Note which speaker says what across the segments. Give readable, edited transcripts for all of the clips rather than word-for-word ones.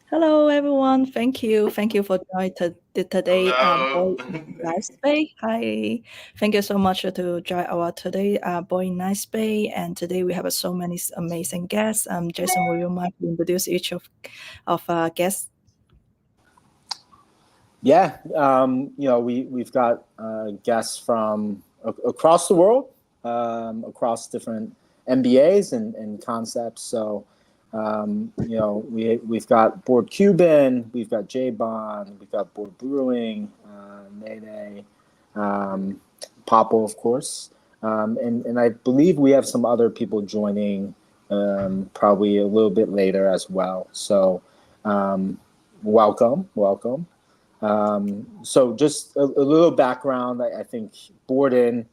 Speaker 1: Hello, everyone. Thank you for joining today
Speaker 2: Hello.
Speaker 1: Boy Nice Bay. Hi, thank you so much to join our today Boy Nice Bay. And today we have so many amazing guests. Jason, will you mind to introduce each of guests?
Speaker 3: Yeah, we've got guests from across the world, across different MBAs and concepts. So, we've got Bored Cuban, we've got Jbond, we've got Bored Brewing, NeeNee, Popil, of course, and I believe we have some other people joining probably a little bit later as well. So, welcome. So just a little background. I think BoredIn,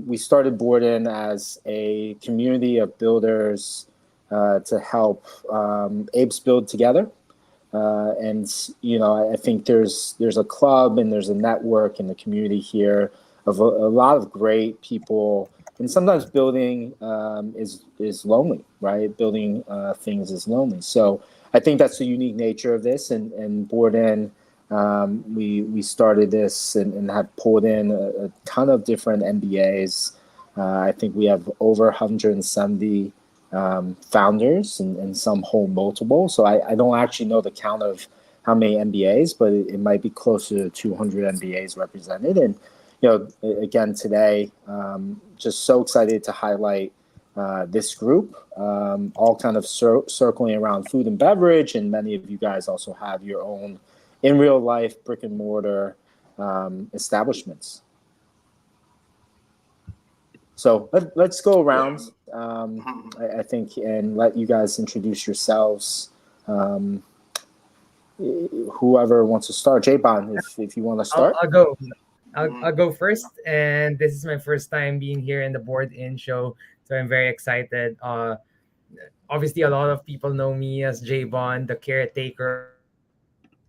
Speaker 3: we started BoredIn as a community of builders to help apes build together. I think there's a club and there's a network in the community here of a lot of great people. And sometimes building is lonely, right? Building things is lonely. So I think that's the unique nature of this. And BoredIn, we started this and have pulled in a ton of different MBAs. I think we have over 170 founders and some hold multiple. So I don't actually know the count of how many MBAs, but it might be closer to 200 MBAs represented. And again today, just so excited to highlight this group, all kind of circling around food and beverage, and many of you guys also have your own in real life brick and mortar establishments. So let's go around, I think, and let you guys introduce yourselves. Whoever wants to start, Jbond, if you want to start.
Speaker 4: I'll go. I'll go first, and this is my first time being here in the BoredIn show, so I'm very excited. Obviously, a lot of people know me as Jbond, the caretaker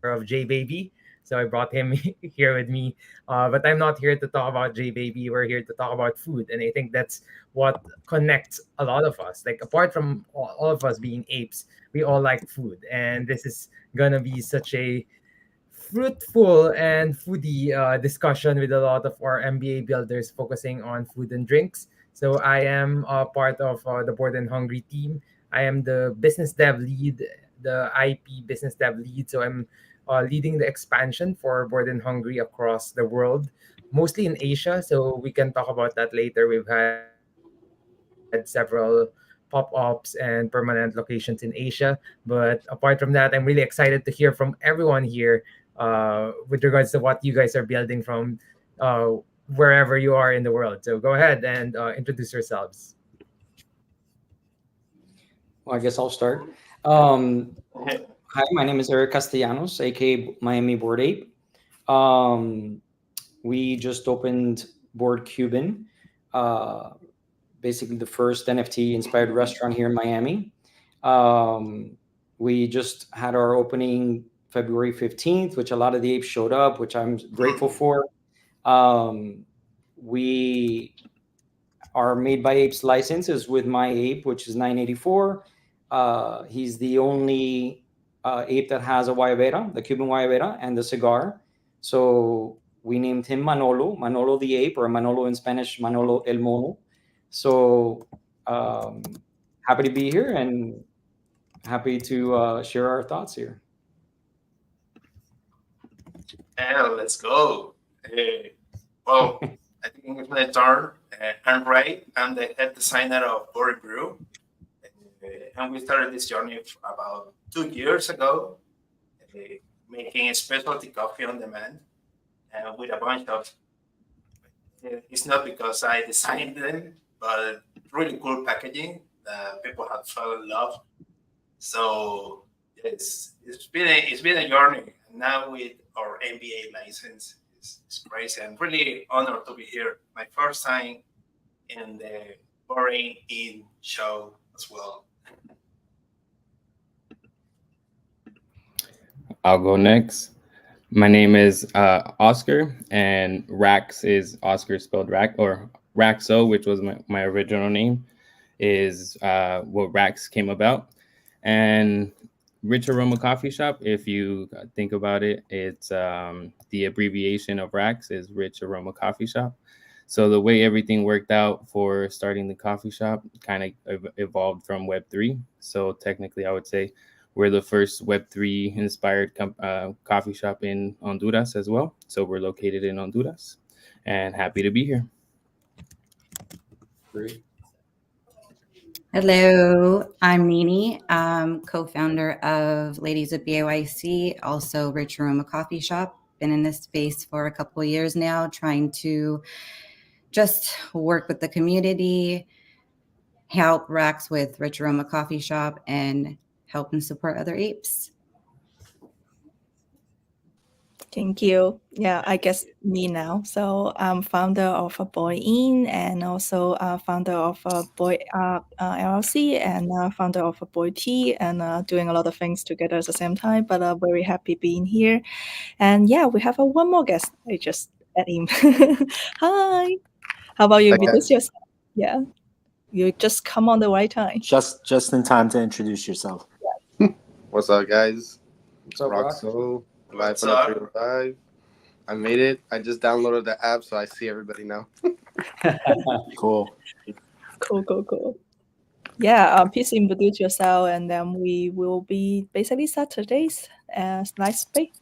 Speaker 4: of J Baby. So I brought him here with me. But I'm not here to talk about J Baby. We're here to talk about food, and I think that's what connects a lot of us. Like apart from all of us being apes, we all like food, and this is gonna be such a fruitful and foodie discussion with a lot of our MBA builders focusing on food and drinks. So I am part of the Bored and Hungry team. I am the business dev lead, the IP business dev lead. So I'm leading the expansion for Bored and Hungry across the world, mostly in Asia. So we can talk about that later. We've had several pop-ups and permanent locations in Asia. But apart from that, I'm really excited to hear from everyone here with regards to what you guys are building from uh, wherever you are in the world. So go ahead and introduce yourselves.
Speaker 5: Well, I guess I'll start. Hi, my name is Eric Castellanos, aka MiamiBoredApe. Um, we just opened Bored Cuban, uh, basically the first NFT inspired restaurant here in Miami. Um, we just had our opening February 15th, which a lot of the apes showed up, which I'm grateful for. Um, we our Made by Apes license is with my ape, which is 984. He's the only ape that has a guayabera, the Cuban guayabera, and the cigar. So we named him Manolo, Manolo the ape, or Manolo in Spanish, Manolo el mono. So um, happy to be here and happy to share our thoughts here.
Speaker 2: Let's go. Well, I think it's my turn. I'm Ray. I'm the head designer of BoringBrew. And we started this journey about 2 years ago, uh, making specialty coffee on demand with a bunch of, it's not because I designed them, but really cool packaging that people have fell in love. So it's been a journey. Now with our MBA license, it's crazy. I'm really honored to be here. My first time in the Boring In show as well.
Speaker 6: I'll go next. My name is Oscar, and Rax is Oscar spelled Rack, or Roc Sol, which was my original name, is what Rax came about. And Rich Roma Coffeeshop, if you think about it, it's the abbreviation of RACS is Rich Roma Coffeeshop. So the way everything worked out for starting the coffee shop kind of evolved from Web3. So technically, I would say we're the first Web3 inspired coffee shop in Honduras as well. So we're located in Honduras, and happy to be here.
Speaker 5: Great.
Speaker 7: Hello, I'm NeeNee, co-founder of Ladies of BAYC, also Rich Roma Coffeeshop. Been in this space for a couple of years now, trying to just work with the community, help Rex with Rich Roma Coffeeshop, and help and support other apes.
Speaker 1: Thank you. Yeah, I guess me now. So I'm founder of a BoredIn and also founder of a Bored LLC and founder of a Bored Tea and doing a lot of things together at the same time. But very happy being here. And yeah, we have one more guest. I just add him. Hi. How about you introduce yourself? Yeah, you just come on the right time.
Speaker 3: Just in time to introduce yourself.
Speaker 8: What's up, guys?
Speaker 5: What's up,
Speaker 8: Roc
Speaker 5: Roc?
Speaker 8: Sol, live
Speaker 2: What's
Speaker 8: on
Speaker 2: up?
Speaker 8: 305. I made it. I just downloaded the app, so I see everybody now.
Speaker 3: Cool.
Speaker 1: Cool. Yeah, please introduce yourself, and then we will be basically Saturdays as nice space.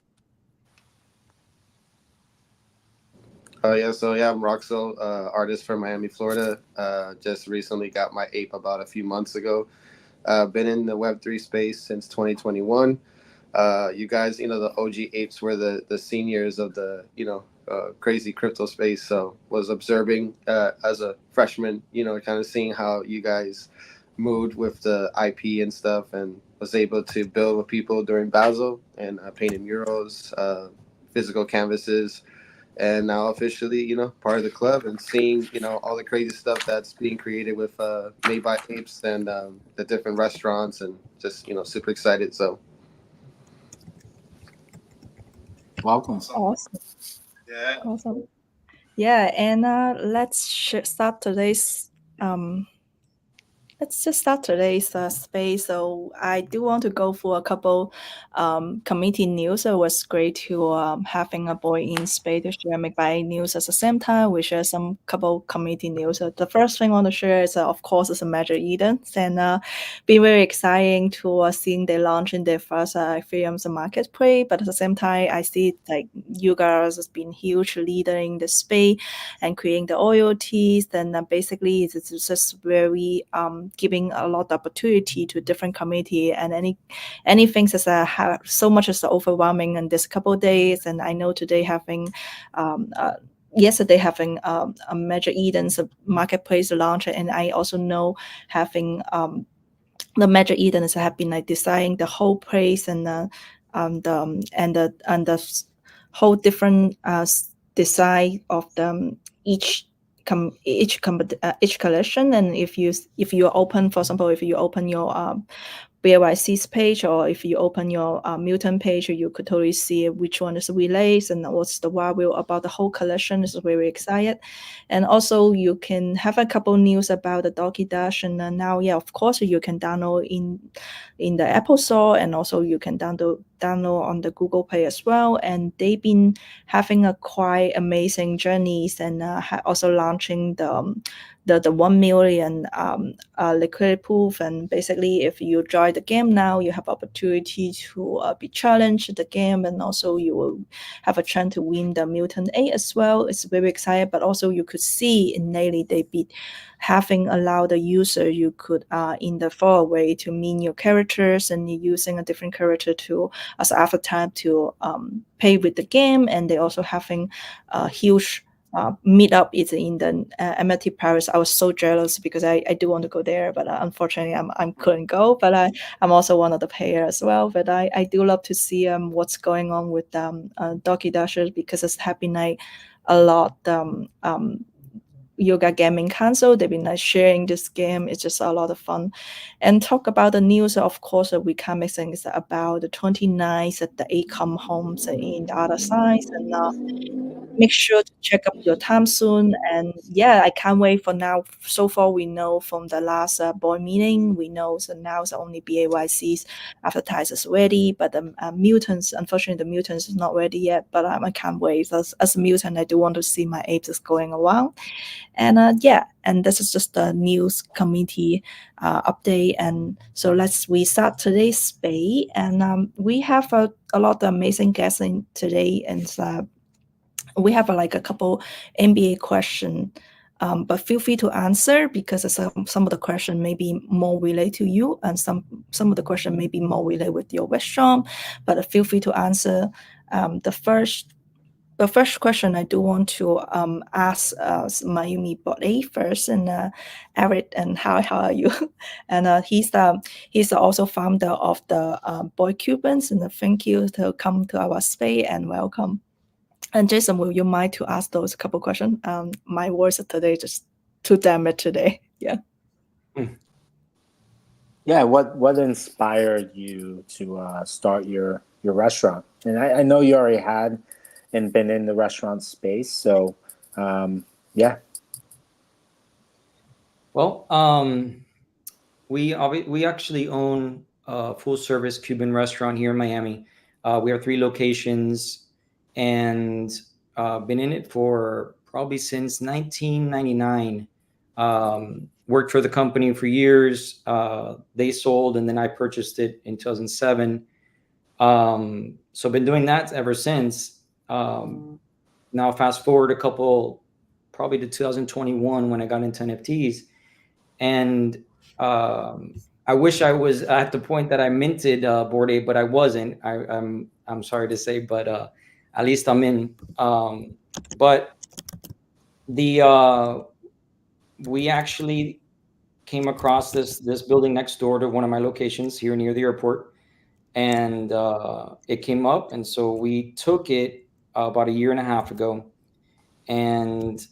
Speaker 8: I'm Roc Sol, artist from Miami, Florida. Just recently got my ape about a few months ago. Been in the Web3 space since 2021. You guys, the OG apes were the seniors of the, crazy crypto space. So was observing as a freshman, kind of seeing how you guys moved with the IP and stuff, and was able to build with people during Basel and painted murals, physical canvases. And now officially, part of the club and seeing, all the crazy stuff that's being created with Made by Apes and the different restaurants, and just, super excited. So
Speaker 3: Welcome.
Speaker 1: Awesome.
Speaker 2: Yeah.
Speaker 1: Awesome. Yeah, and let's start today's let's just start today's space. So I do want to go for a couple committee news. So it was great to having a BoredIn space to share make by news at the same time. We share some couple committee news. So the first thing I want to share is of course is a Magic Eden, and be very exciting to seeing they launching their first Ethereum's marketplace. But at the same time, I see like you guys has been huge leader in the space and creating the royalties. Then basically it's just very giving a lot of opportunity to different committee, and any things is have so much is overwhelming in this couple of days. And I know today having yesterday having a Magic Eden's marketplace launch, and I also know having the Magic Eden is have been like designing the whole place and the whole different design of the each collection. And if you open, for example, if you open your BYC's page, or if you open your Mutant page, you could totally see which one is relays and what's the value about the whole collection. Is very excited. And also you can have a couple news about the Doggy Dash, and now of course you can download in the Apple Store, and also you can download on the Google Play as well. And they've been having a quite amazing journeys, and also launching the 1 million liquidity proof. And basically if you join the game now, you have opportunity to be challenged the game, and also you will have a chance to win the Mutant 8 as well. It's very exciting. But also you could see innately they be having allowed the user, you could in the far away to mean your characters, and you're using a different character to as avatar to pay with the game. And they also having a huge meetup is in the MIT Paris. I was so jealous because I do want to go there, but unfortunately I couldn't go. But I'm also one of the players as well. But I do love to see what's going on with Doggy Dashers, because it's happening like a lot yoga gaming console. They've been like sharing this game. It's just a lot of fun. And talk about the news, of course, we can't miss things about the 29th at the ACOM homes in the other side. And make sure to check up your time soon. And yeah, I can't wait for now. So far, we know from the last board meeting, we know so now it's only BAYC's advertisers ready, but the mutants, unfortunately, the mutants is not ready yet. But I can't wait. As a mutant, I do want to see my apes is going around. And yeah, and this is just the news committee update. And so we start today's space. And we have a lot of amazing guests in today. And we have like a couple MBA question, but feel free to answer because some of the question may be more related to you, and some of the question may be more related with your restaurant. But feel free to answer. The first question I do want to ask MiamiBoredApe first, and Eric, and how are you? And he's also founder of the Bored Cubans, and thank you to come to our space and welcome. And Jason, will you mind to ask those couple questions? My words today just too damn it today. Yeah.
Speaker 3: Yeah. What inspired you to start your restaurant? And I know you already had and been in the restaurant space. So yeah.
Speaker 5: Well, we actually own a full service Cuban restaurant here in Miami. We have 3 locations and been in it for probably since 1999. Worked for the company for years. They sold, and then I purchased it in 2007. So been doing that ever since. Now fast forward probably to 2021 when I got into NFTs. And I wish I was at the point that I minted Bored Ape, but I wasn't. I'm sorry to say, but at least I'm in. But we actually came across this building next door to one of my locations here near the airport, and it came up, and so we took it about a year and a half ago, and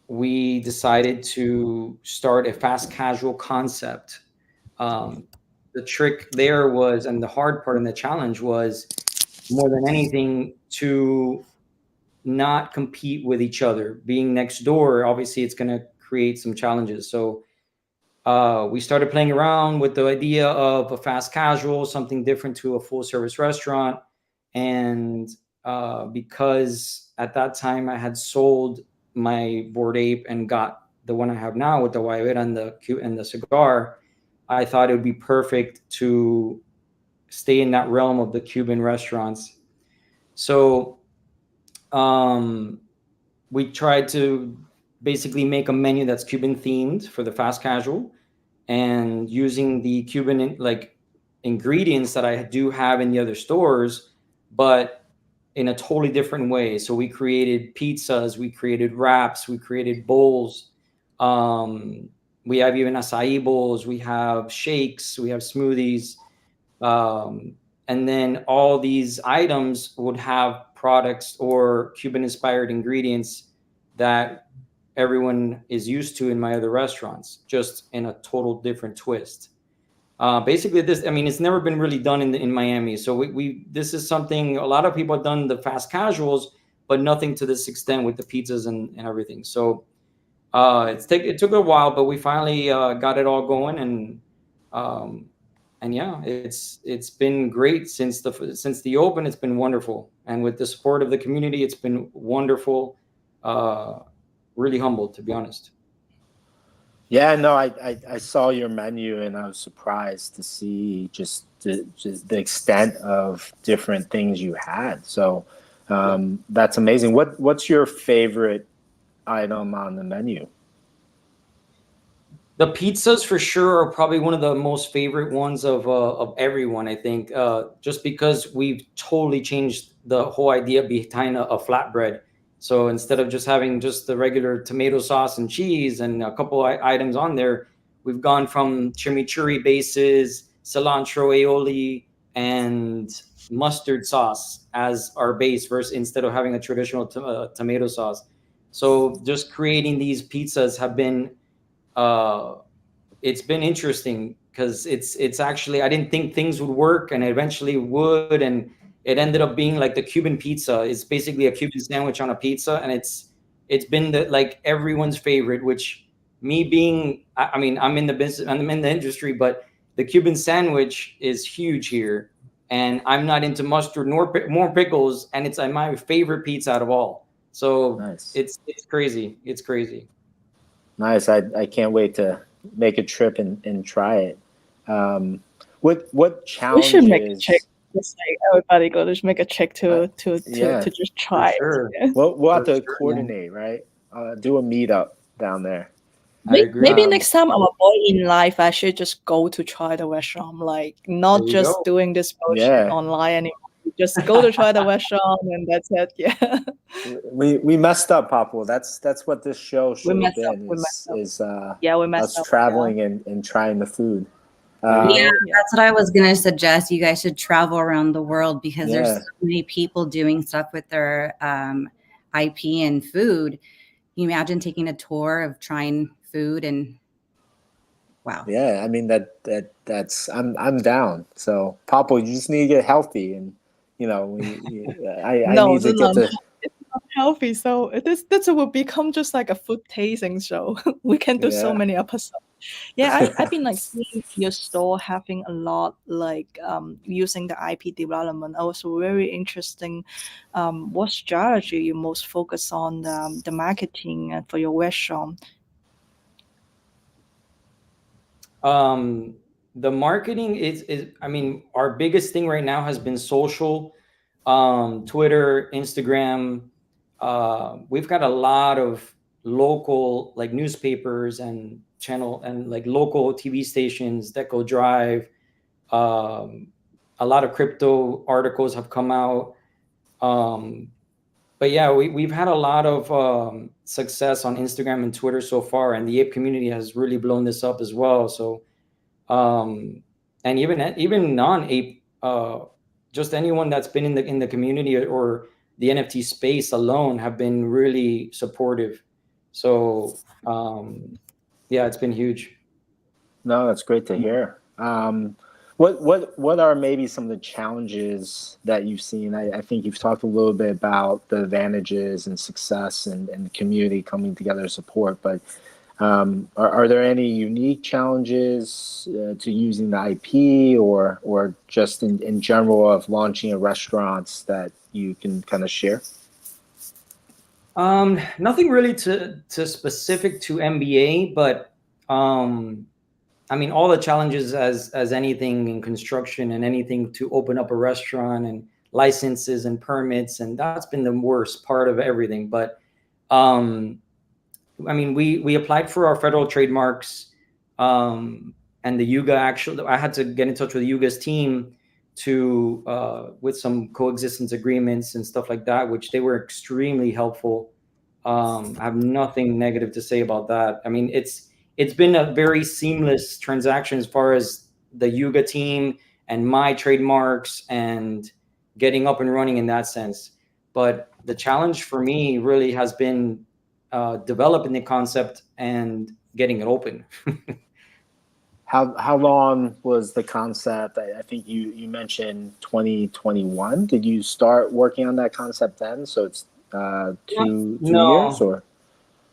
Speaker 5: we decided to start a fast casual concept. The trick there was, and the hard part and the challenge was, more than anything, to not compete with each other. Being next door, obviously, it's going to create some challenges. So we started playing around with the idea of a fast casual, something different to a full service restaurant. And because at that time I had sold my Bored Ape and got the one I have now with the Guayabera and the cigar, I thought it would be perfect to stay in that realm of the Cuban restaurants. So we tried to basically make a menu that's Cuban themed for the fast casual, and using the Cuban ingredients that I do have in the other stores, but in a totally different way. So we created pizzas, we created wraps, we created bowls. We have even acai bowls, we have shakes, we have smoothies. And then all these items would have products or Cuban inspired ingredients that everyone is used to in my other restaurants, just in a total different twist. Basically, it's never been really done in Miami. So this is something a lot of people have done, the fast casuals, but nothing to this extent with the pizzas and everything. So it took a while, but we finally got it all going, and yeah, it's been great since the open. It's been wonderful, and with the support of the community, it's been wonderful. Really humbled, to be honest.
Speaker 3: Yeah, no, I saw your menu and I was surprised to see just the extent of different things you had. So that's amazing. What's your favorite item on the menu?
Speaker 5: The pizzas for sure are probably one of the most favorite ones of everyone, I think, just because we've totally changed the whole idea behind a flatbread. So instead of just having just the regular tomato sauce and cheese and a couple items on there, we've gone from chimichurri bases, cilantro aioli, and mustard sauce as our base versus instead of having a traditional tomato sauce. So just creating these pizzas have been it's been interesting because it's actually, I didn't think things would work, and eventually would, and it ended up being like the Cuban pizza. It's basically a Cuban sandwich on a pizza, and it's been like everyone's favorite. Which, me being, I mean, I'm in the business, I'm in the industry, but the Cuban sandwich is huge here, and I'm not into mustard nor more pickles, and it's my favorite pizza out of all. So
Speaker 3: Nice.
Speaker 5: it's crazy. It's crazy.
Speaker 3: Nice. I can't wait to make a trip and try it. What
Speaker 1: We should make a
Speaker 3: challenges?
Speaker 1: check. Just like everybody go to make a check to
Speaker 3: yeah,
Speaker 1: just try it.
Speaker 5: sure.
Speaker 1: Yeah.
Speaker 3: we'll have
Speaker 5: For
Speaker 3: to
Speaker 5: sure,
Speaker 3: coordinate, right? Do a meetup down there.
Speaker 5: I agree.
Speaker 1: Maybe next time our boy in life, I should just go to try the restaurant, like not
Speaker 5: There you
Speaker 1: just
Speaker 5: go.
Speaker 1: doing this bullshit
Speaker 3: Yeah.
Speaker 1: online anymore. Just go to try the restaurant and that's it. Yeah.
Speaker 3: We messed up, Popil. That's what this show should have
Speaker 1: messed up,
Speaker 3: been.
Speaker 1: we messed up.
Speaker 3: Is
Speaker 1: Yeah, we
Speaker 3: us
Speaker 1: messed up.
Speaker 3: traveling and trying the food.
Speaker 5: There you
Speaker 7: Yeah,
Speaker 5: go.
Speaker 7: that's what I was going to suggest. You guys should travel around the world because there's
Speaker 3: Yeah.
Speaker 7: so many people doing stuff with their IP and food. Can you imagine taking a tour of trying food and wow.
Speaker 3: Yeah, I mean that's I'm down. So Popil, you just need to get healthy, and I
Speaker 1: No,
Speaker 3: need to get to.
Speaker 1: it's not healthy. So this will become just like a food tasting show. We can do so
Speaker 3: Yeah.
Speaker 1: many episodes. Yeah, I've been like seeing your store having a lot like using the IP development. I was very interesting. What strategy you most focus on the marketing for your restaurant?
Speaker 5: The marketing is I mean, our biggest thing right now has been social, Twitter, Instagram. We've got a lot of local like newspapers and channel and like local TV stations that go drive. A lot of crypto articles have come out. But yeah, we've had a lot of success on Instagram and Twitter so far, and the ape community has really blown this up as well. So, and even non-ape, just anyone that's been in the community or the NFT space alone have been really supportive. So, yeah, it's been huge.
Speaker 3: No, that's great to hear. What are maybe some of the challenges that you've seen? I think you've talked a little bit about the advantages and success and the community coming together to support, but are there any unique challenges to using the IP or just in general of launching a restaurant that you can kind of share?
Speaker 5: Nothing really to specific to MBA, but I mean, all the challenges as anything in construction and anything to open up a restaurant and licenses and permits, and that's been the worst part of everything. But I mean, we applied for our federal trademarks, and the Yuga actually, I had to get in touch with the Yuga's team to with some coexistence agreements and stuff like that, which they were extremely helpful. I have nothing negative to say about that. I mean, it's been a very seamless transaction as far as the Yuga team and my trademarks and getting up and running in that sense. But the challenge for me really has been developing the concept and getting it open.
Speaker 3: How long was the concept? I think you mentioned 2021. Did you start working on that concept then? So it's two years or?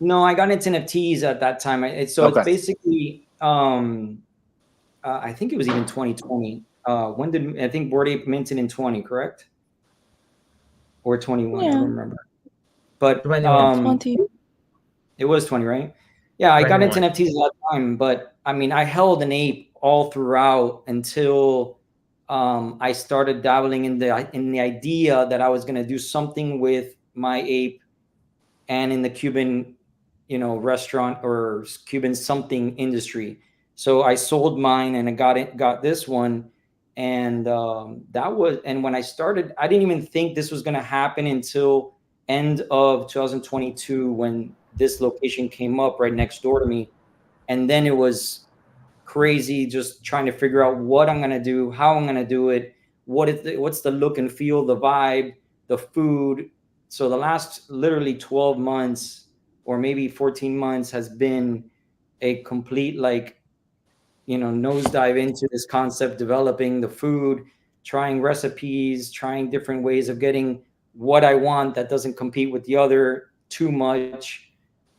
Speaker 5: No, I got into NFTs at that time. It's basically, I think it was even 2020. When did I think Bored Ape minted in 20, correct? Or 21, I don't remember. But
Speaker 1: 20.
Speaker 5: It was 20, right? Yeah, I got into NFTs at that time, but I mean, I held an ape all throughout until I started dabbling in the idea that I was going to do something with my ape and in the Cuban restaurant or Cuban something industry. So I sold mine and I got this one. And and when I started, I didn't even think this was going to happen until end of 2022 when this location came up right next door to me. And then it was crazy just trying to figure out what I'm going to do, how I'm going to do it, what's the look and feel, the vibe, the food. So the last literally 12 months or maybe 14 months has been a complete like, nosedive into this concept, developing the food, trying recipes, trying different ways of getting what I want that doesn't compete with the other too much.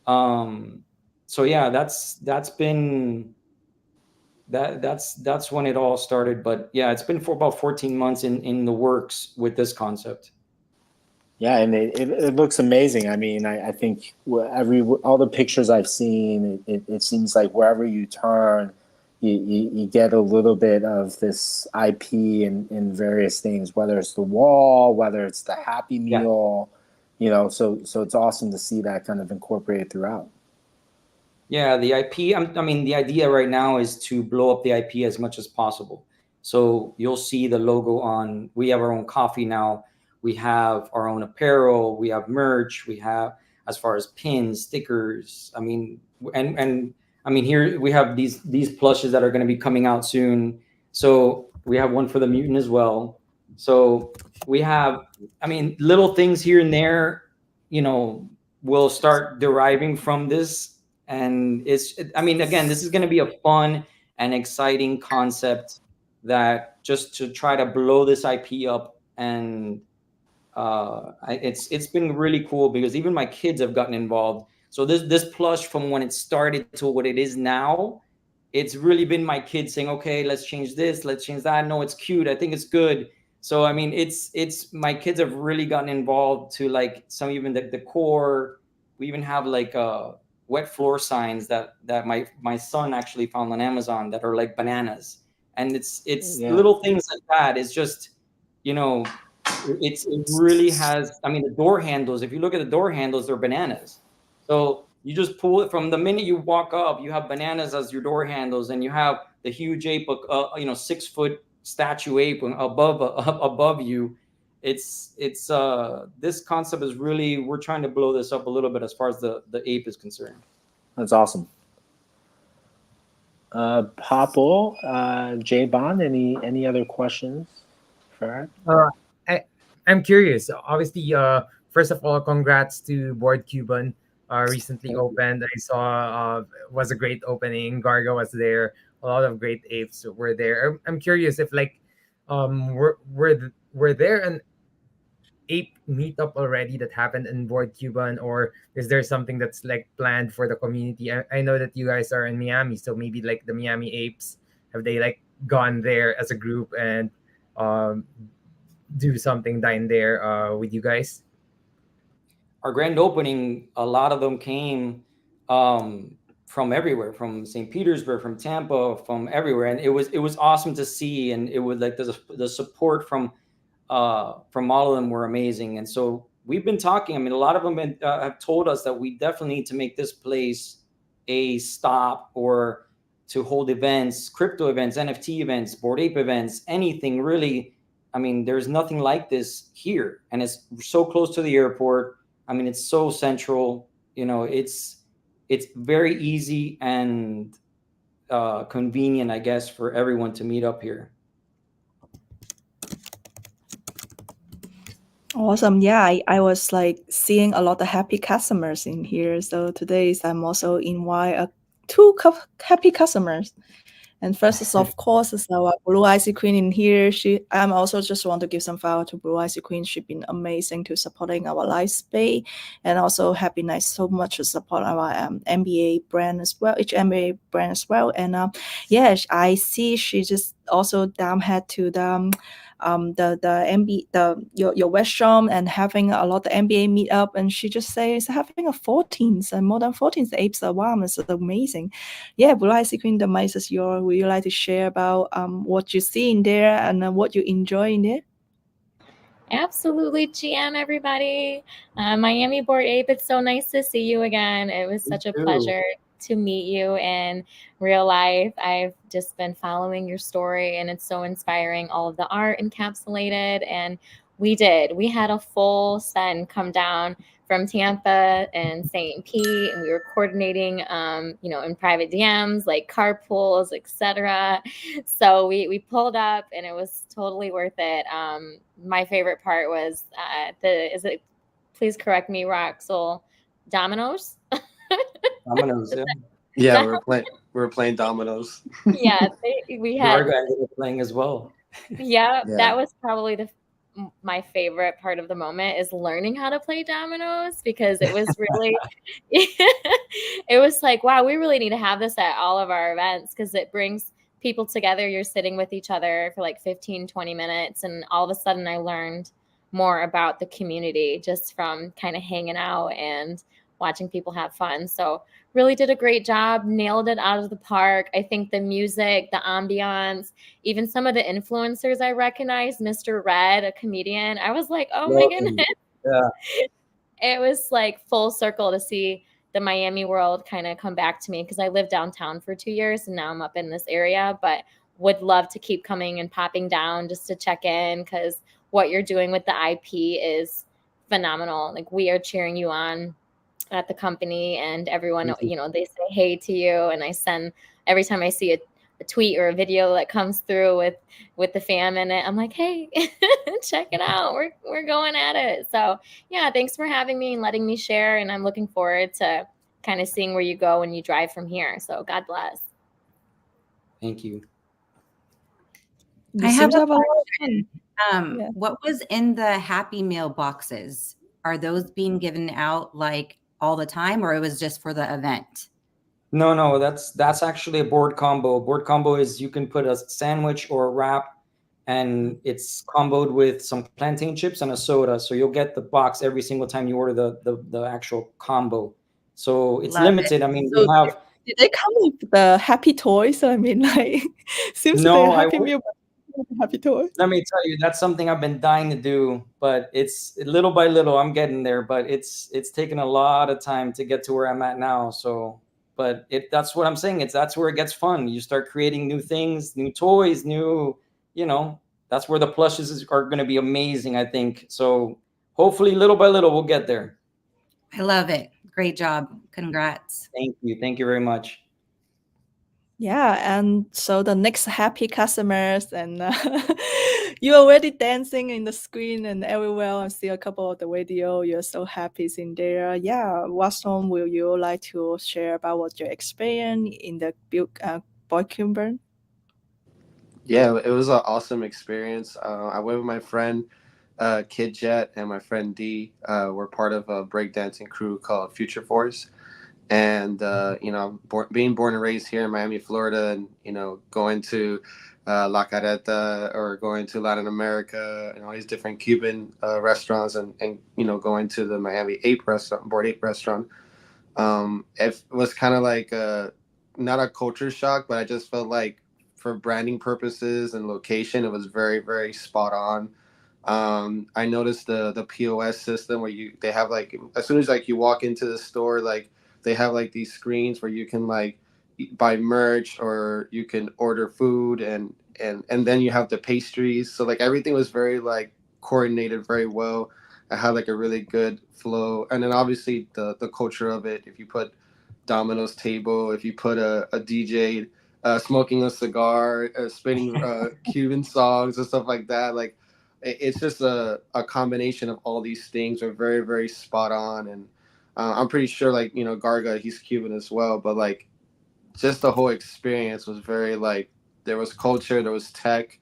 Speaker 5: So yeah, that's been that's when it all started. But yeah, it's been for about 14 months in the works with this concept.
Speaker 3: Yeah, and it looks amazing. I mean, I think all the pictures I've seen, it seems like wherever you turn, you get a little bit of this IP in various things, whether it's the wall, whether it's the Happy Meal, so it's awesome to see that kind of incorporated throughout.
Speaker 5: Yeah, the IP, I mean, the idea right now is to blow up the IP as much as possible. So you'll see the logo we have our own coffee now. We have our own apparel. We have merch. We have, as far as pins, stickers. I mean, and I mean, here we have these plushes that are going to be coming out soon. So we have one for the mutant as well. So we have, I mean, little things here and there, will start deriving from this. And I mean, again, this is going to be a fun and exciting concept that just to try to blow this IP up. And it's been really cool because even my kids have gotten involved. So this plush, from when it started to what it is now, it's really been my kids saying, okay, let's change this, let's change that. No, it's cute. I think it's good. So, I mean, it's my kids have really gotten involved to like some, even the decor. We even have like wet floor signs that my son actually found on Amazon that are like bananas. And it's little things like that. It's just, it really has, I mean, the door handles, if you look at the door handles, they're bananas. So you just pull it from the minute you walk up, you have bananas as your door handles, and you have the huge ape, 6-foot statue ape above you. It's this concept is really, we're trying to blow this up a little bit as far as the ape is concerned.
Speaker 3: That's awesome. Popil, Jbond, any other questions for her?
Speaker 4: I'm curious. Obviously, first of all, congrats to Bored Cuban. Recently opened. I saw was a great opening. Garga was there. A lot of great apes were there. I'm curious if like were there an ape meetup already that happened in Bored Cuban, or is there something that's like planned for the community? I know that you guys are in Miami, so maybe like the Miami apes, have they like gone there as a group and do something down there with you guys?
Speaker 5: Our grand opening, a lot of them came from everywhere, from St. Petersburg, from Tampa, from everywhere, and it was awesome to see. And it was like the support from all of them were amazing. And so we've been talking. I mean, a lot of them have told us that we definitely need to make this place a stop, or to hold events, crypto events, NFT events, Bored Ape events, anything really. I mean, there's nothing like this here, and it's so close to the airport. I mean, it's so central. It's very easy and convenient, I guess, for everyone to meet up here.
Speaker 1: Awesome. Yeah, I was like seeing a lot of happy customers in here. So today I'm also invite two happy customers. And first is, of course, is our Blue Icy Queen in here. I'm also just want to give some flower to Blue Icy Queen. She's been amazing to supporting our live space, and also happy nice so much to support our MBA brand as well, MBA brand as well. And yeah, I see she just also head to the your restaurant and having a lot of MBA meetup, and she just says having a 14s and more than 14s apes are wow, it's amazing. Yeah, Blue Icy Queen, the mic is yours. Would you like to share about what you see in there and what you enjoy in there?
Speaker 9: Absolutely, GM, everybody. Miami Bored Ape, it's so nice to see you again. It was such a pleasure to meet you in real life. I've just been following your story, and it's so inspiring, all of the art encapsulated. And we had a full send come down from Tampa and St. Pete, and we were coordinating, in private DMs, like carpools, etc. So we pulled up, and it was totally worth it. My favorite part was please correct me, Roc Sol, dominoes.
Speaker 5: Dominoes, yeah.
Speaker 8: Yeah, we were playing dominoes.
Speaker 9: Yeah, we had.
Speaker 5: Garga ended up playing as well.
Speaker 9: Yeah,
Speaker 8: Yeah.
Speaker 9: that was probably my favorite part of the moment, is learning how to play dominoes, because it was really it was like, wow, we really need to have this at all of our events, because it brings people together. You're sitting with each other for like 15-20 minutes, and all of a sudden I learned more about the community just from kind of hanging out and watching people have fun. So really did a great job, nailed it out of the park. I think the music, the ambiance, even some of the influencers I recognized, Mr. Red, a comedian, I was like, oh my
Speaker 5: Love
Speaker 9: goodness.
Speaker 5: him. Yeah.
Speaker 9: It was like full circle to see the Miami world kind of come back to me, because I lived downtown for 2 years and now I'm up in this area, but would love to keep coming and popping down just to check in, because what you're doing with the IP is phenomenal. Like, we are cheering you on at the company, and everyone,
Speaker 5: Thank you.
Speaker 9: they say hey to you, and I send, every time I see a tweet or a video that comes through with the fam in it, I'm like, hey, check it out, we're going at it. So yeah, thanks for having me and letting me share, and I'm looking forward to kind of seeing where you go when you drive from here. So God bless.
Speaker 5: Thank you.
Speaker 1: You
Speaker 7: I
Speaker 1: seem
Speaker 7: have
Speaker 1: to
Speaker 7: a
Speaker 1: have a lot of fun. Yeah.
Speaker 7: What was in the Happy Meal boxes? Are those being given out like all the time, or it was just for the event?
Speaker 5: No, that's actually a board combo. Board combo is you can put a sandwich or a wrap, and it's comboed with some plantain chips and a soda. So you'll get the box every single time you order the actual combo. So it's
Speaker 7: Love it.
Speaker 5: limited. I mean,
Speaker 1: So
Speaker 5: we have
Speaker 1: did they come with the happy toys? I mean, like, seems to be a
Speaker 5: no.
Speaker 1: happy meal, but with a happy toy.
Speaker 5: Let me tell you, that's something I've been dying to do, but it's little by little I'm getting there. But it's taken a lot of time to get to where I'm at now. So, but that's what I'm saying. That's where it gets fun. You start creating new things, new toys, that's where the plushes are going to be amazing, I think. So hopefully, little by little, we'll get there.
Speaker 7: I love it. Great job. Congrats.
Speaker 5: Thank you very much.
Speaker 1: Yeah, and so the next happy customers, and you're already dancing in the screen and everywhere. I see a couple of the video. You're so happy in there. Yeah, what song will you like to share about what your experience in the Bored Cuban?
Speaker 8: Yeah, it was an awesome experience. I went with my friend Kid Jet and my friend D. We're part of a breakdancing crew called Future Force. And being born and raised here in Miami, Florida, and going to La Carreta or going to Latin America and all these different Cuban restaurants, and going to the MiamiBoredApe restaurant, BoredApe restaurant, it was kind of like not a culture shock, but I just felt like for branding purposes and location, it was very, very spot on. I noticed the POS system where they have, like, as soon as like you walk into the store, like they have like these screens where you can like buy merch or you can order food, and then you have the pastries. So like everything was very like coordinated very well. I had like a really good flow, and then obviously the culture of it. If you put Domino's table, if you put a DJ smoking a cigar, spinning Cuban songs and stuff like that, like it's just a combination of all these things are very, very spot on. And I'm pretty sure, like, Garga, he's Cuban as well, but like just the whole experience was very, like, there was culture, there was tech.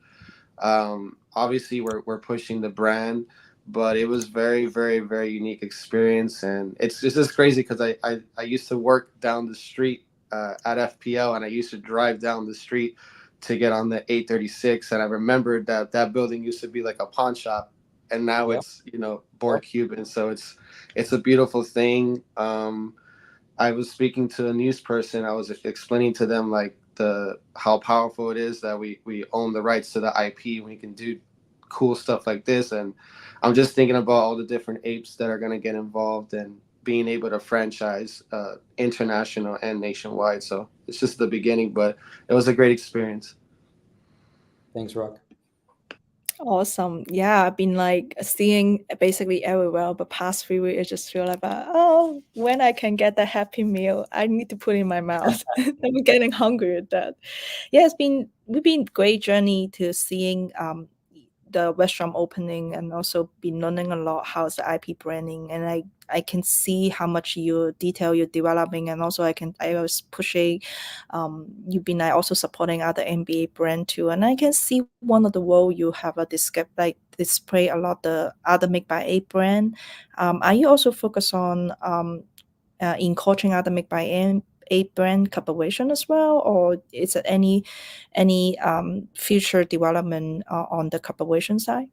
Speaker 8: Obviously we're pushing the brand, but it was very, very, very unique experience. And it's just crazy because I used to work down the street at FPL, and I used to drive down the street to get on the 836, and I remembered that building used to be like a pawn shop, and now it's Bored Cuban. So it's a beautiful thing. I was speaking to a news person. I was explaining to them like how powerful it is that we own the rights to the IP. We can do cool stuff like this, and I'm just thinking about all the different apes that are going to get involved and being able to franchise international and nationwide. So it's just the beginning, but it was a great experience.
Speaker 5: Thanks, Roc.
Speaker 1: Awesome. Yeah, I've been like seeing basically everywhere, but past 3 weeks, I just feel like, oh, when I can get the happy meal, I need to put it in my mouth. I'm getting hungry at that. Yeah, we've been great journey to seeing the restaurant opening and also been learning a lot how's the IP branding, and I can see how much you detail you're developing, and also I was pushing you've been like also supporting other MBA brand too, and I can see one of the role you have a display a lot the other Make by Ape brand. Are you also focused on in coaching other Make by Ape brand collaboration as well, or is it any future development on the collaboration side?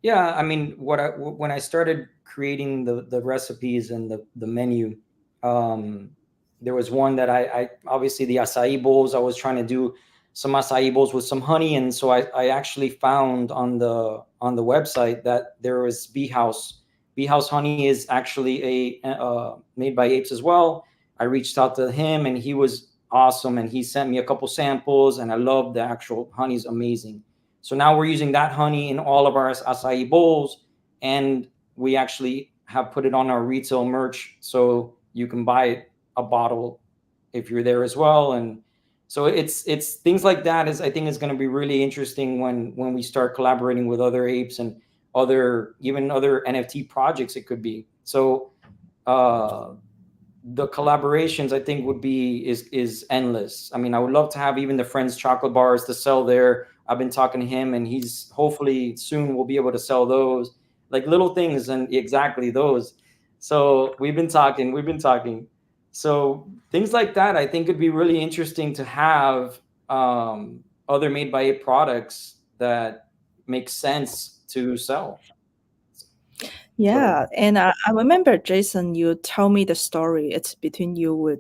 Speaker 5: Yeah, I mean, when I started creating the recipes and the menu, there was one that I obviously the acai bowls. I was trying to do some acai bowls with some honey, and so I actually found on the website that there was Bee House. Bee House honey is actually a made by apes as well. I reached out to him, and he was awesome, and he sent me a couple samples, and I love the actual honey's amazing. So now we're using that honey in all of our acai bowls, and we actually have put it on our retail merch, so you can buy a bottle if you're there as well. And so it's things like that I think is going to be really interesting when we start collaborating with other apes and even other NFT projects. It could be so. The collaborations I think would be is endless. I mean, I would love to have even the Friends chocolate bars to sell there. I've been talking to him, and he's hopefully soon will be able to sell those, like little things, and exactly those. So we've been talking. So things like that, I think, would be really interesting to have other made by Ape products that make sense to sell.
Speaker 1: Yeah, and I remember, Jason, you tell me the story. It's between you with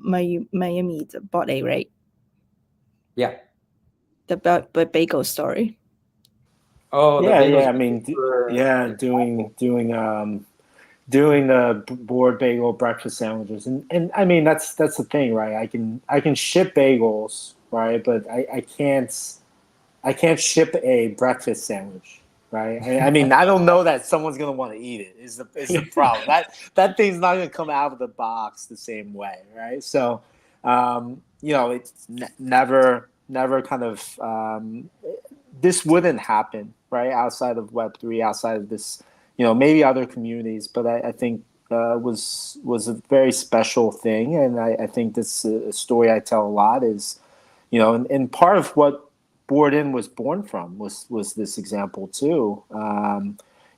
Speaker 1: Miami, the Bored, right?
Speaker 5: Yeah.
Speaker 1: The bagel story.
Speaker 5: Oh,
Speaker 3: yeah. I mean, doing the Bored Bagel breakfast sandwiches, and I mean that's the thing, right? I can ship bagels, right? But I can't ship a breakfast sandwich. Right. I mean, I don't know that someone's gonna want to eat it. Is the problem that thing's not gonna come out of the box the same way, right? So, it's never kind of this wouldn't happen, right? Outside of Web3, outside of this, maybe other communities, but I think was a very special thing, and I think this a story I tell a lot is, and part of what BoredIn was born from was this example too.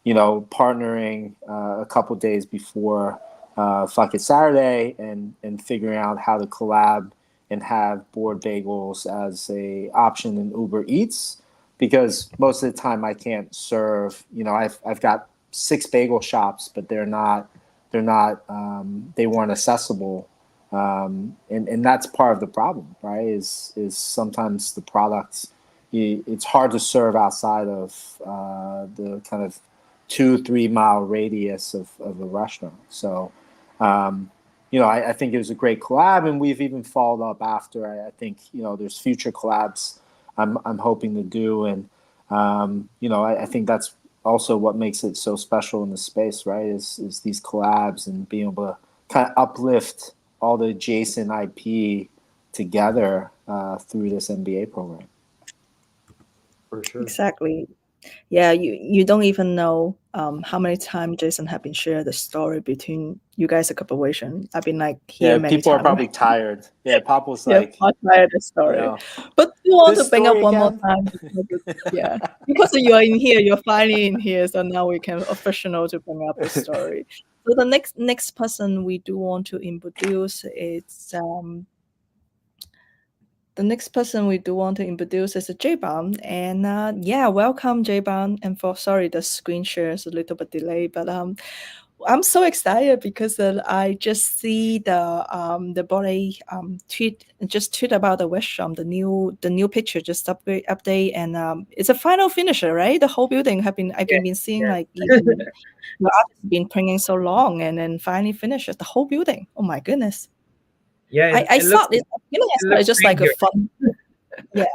Speaker 3: Partnering a couple days before Fuck It Saturday and figuring out how to collab and have Bored Bagels as a option in Uber Eats, because most of the time I can't serve. I've got 6 bagel shops, but they weren't accessible. And that's part of the problem, right? Is sometimes the products, it's hard to serve outside of the kind of 2-3 mile radius of a restaurant. So, I think it was a great collab, and we've even followed up after. I think there's future collabs I'm hoping to do, and I think that's also what makes it so special in the space, right? Is these collabs and being able to kind of uplift all the adjacent IP together through this MBA program.
Speaker 5: For sure.
Speaker 1: Exactly. Yeah, you don't even know how many times Jason have been shared the story between you guys a collaboration. I've been like here many
Speaker 3: people
Speaker 1: times.
Speaker 3: Are probably tired. Yeah, Popil's like
Speaker 1: tired the story. But you want to bring up one more time because you are in here, you're finally in here, so now we can official to bring up the story. So the next person we do want to introduce is the next person we do want to introduce is Jbond, and welcome Jbond. And sorry, the screen share is a little bit delayed, but I'm so excited because I just see the Bored tweet about the restaurant, the new picture just update, and it's a final finisher, right? The whole building I've been seeing like even the artist been printing so long, and then finally finishes the whole building. Oh my goodness.
Speaker 4: Yeah,
Speaker 1: I thought it's just like a fun. Yeah,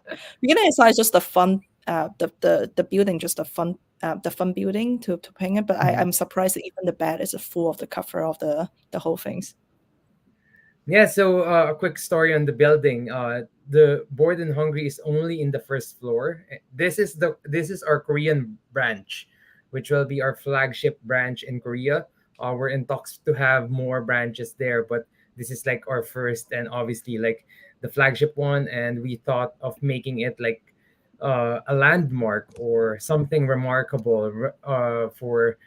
Speaker 1: beginning I thought it's just a fun. The building just a fun. The fun building to paint it, but I'm surprised that even the bed is full of the cover of the whole things.
Speaker 4: Yeah, so a quick story on the building. the Bored and Hungry is only in the first floor. This is our Korean branch, which will be our flagship branch in Korea. We're in talks to have more branches there, but this is like our first and obviously like the flagship one. And we thought of making it like a landmark or something remarkable for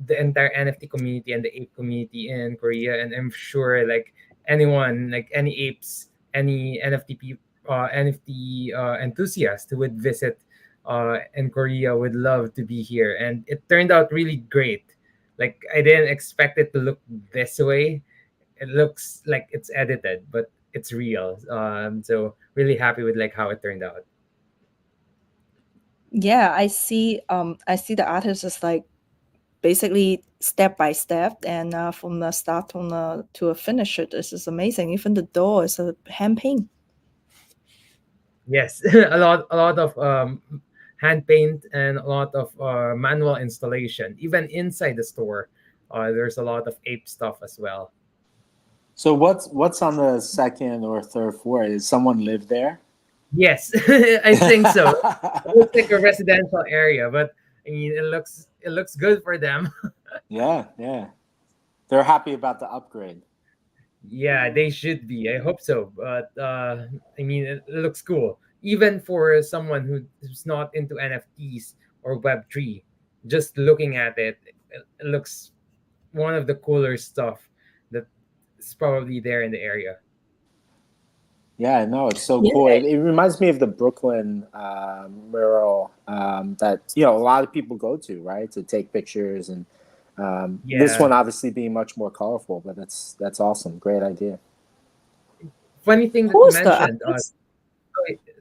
Speaker 4: the entire NFT community and the ape community in Korea. And I'm sure like anyone, like any apes, any NFT enthusiast who would visit in Korea would love to be here. And it turned out really great. Like I didn't expect it to look this way. It looks like it's edited, but it's real. So really happy with like how it turned out.
Speaker 1: Yeah, I see the artist is like basically step by step, and from the start to a finish, this is amazing. Even the door is a hand paint.
Speaker 4: Yes, a lot of hand paint and a lot of manual installation. Even inside the store, there's a lot of ape stuff as well.
Speaker 3: So what's on the second or third floor? Does someone live there?
Speaker 4: Yes, I think so. It looks like a residential area, but I mean, it looks good for them.
Speaker 3: Yeah, yeah. They're happy about the upgrade.
Speaker 4: Yeah, they should be. I hope so. But I mean, it looks cool. Even for someone who's not into NFTs or Web3, just looking at it, it looks one of the cooler stuff that's probably there in the area.
Speaker 3: Yeah, no, it's so
Speaker 1: Yeah.
Speaker 3: cool. It reminds me of the Brooklyn mural that a lot of people go to, right, to take pictures, and this
Speaker 4: Yeah.
Speaker 3: one obviously being much more colorful. But that's awesome. Great idea.
Speaker 4: Funny thing that you
Speaker 1: Who's the
Speaker 4: mentioned,
Speaker 1: artist?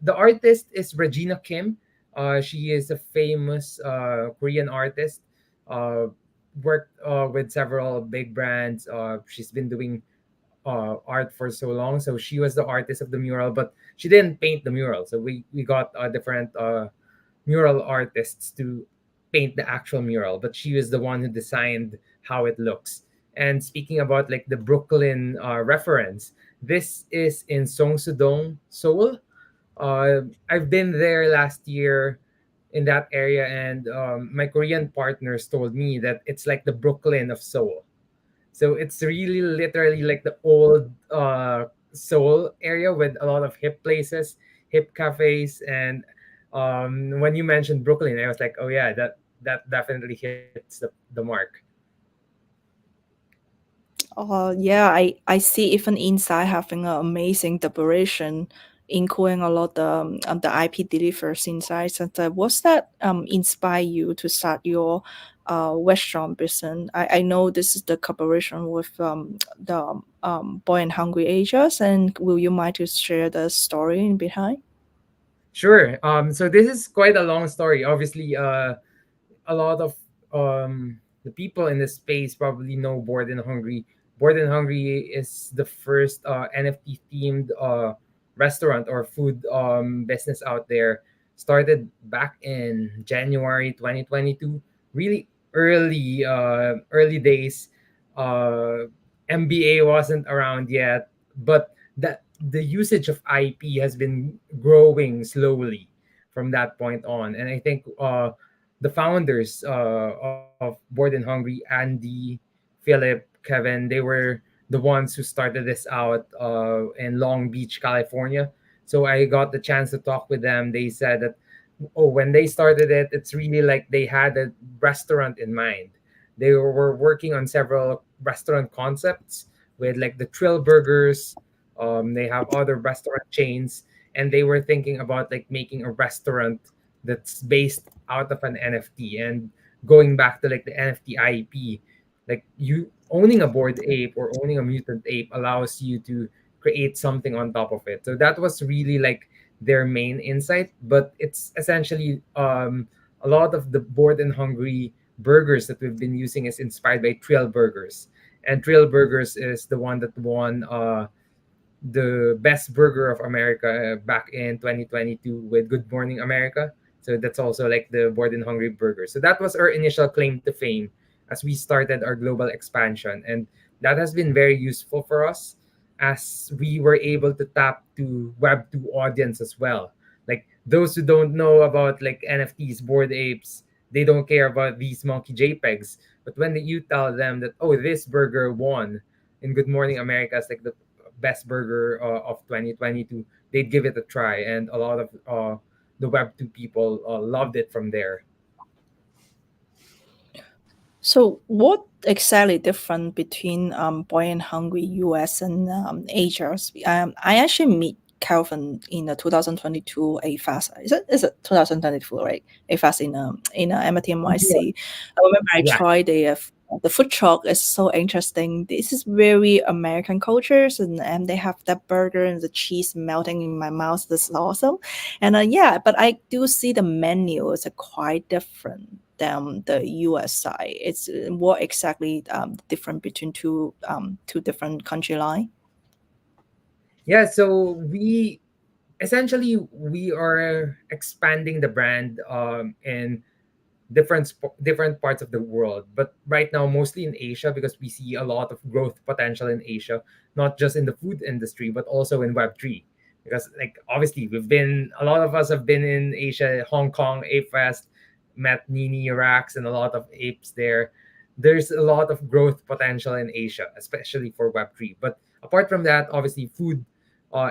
Speaker 4: the artist is Regina Kim. She is a famous Korean artist. Worked with several big brands. She's been doing art for so long. So she was the artist of the mural, but she didn't paint the mural. So we got different mural artists to paint the actual mural, but she was the one who designed how it looks. And speaking about like the Brooklyn reference, this is in Seongsu-dong, Seoul. I've been there last year in that area, and my Korean partners told me that it's like the Brooklyn of Seoul. So it's really literally like the old Seoul area with a lot of hip places, hip cafes, and when you mentioned Brooklyn, I was like, oh yeah, that definitely hits the mark.
Speaker 1: Yeah, I see even inside having an amazing decoration, including a lot the IP delivers inside. So what's that inspire you to start your restaurant business? I know this is the collaboration with the Boy and Hungry Asians, and will you mind to share the story in behind?
Speaker 4: Sure. So this is quite a long story. Obviously, a lot of the people in this space probably know Bored and Hungry. Bored and Hungry is the first NFT themed restaurant or food business out there. Started back in January 2022. Really early days. MBA wasn't around yet, but that the usage of IP has been growing slowly from that point on. And I think the founders of Bored and Hungry, Andy, Philip, Kevin, they were the ones who started this out in Long Beach, California. So I got the chance to talk with them. They said that, oh, when they started it, it's really like they had a restaurant in mind. They were working on several restaurant concepts with like the Trill Burgers. They have other restaurant chains, and they were thinking about like making a restaurant that's based out of an NFT. And going back to like the NFT IP, like you owning a Bored Ape or owning a mutant ape allows you to create something on top of it. So that was really like their main insight. But it's essentially a lot of the Bored and Hungry burgers that we've been using is inspired by Trill Burgers. And Trill Burgers is the one that won the best burger of America back in 2022 with Good Morning America. So that's also like the Bored and Hungry burger. So that was our initial claim to fame as we started our global expansion. And that has been very useful for us. as we were able to tap to Web2 audience as well. Like those who don't know about like NFTs, bored apes, they don't care about these monkey JPEGs. But when you tell them that, oh, this burger won in Good Morning America as like the best burger of 2022, they'd give it a try, and a lot of the Web2 people loved it from there.
Speaker 1: So, what exactly different between Boy and Hungry US and Asia? I actually meet Calvin in the 2022 AFAS. Is it 2022, right? AFAS in MIT NYC. I remember I
Speaker 4: Yeah.
Speaker 1: tried the food truck is so interesting. This is very American cultures, and they have that burger and the cheese melting in my mouth. This is awesome. And yeah, but I do see the menu is quite different than the US side. It's what exactly different between two different country line.
Speaker 4: Yeah, so we are expanding the brand in different parts of the world, but right now mostly in Asia, because we see a lot of growth potential in Asia, not just in the food industry but also in Web3. Because like obviously a lot of us have been in Asia, Hong Kong, Ape Fest, met NeeNee racks and a lot of apes there. There's a lot of growth potential in Asia, especially for Web3. But apart from that, obviously food,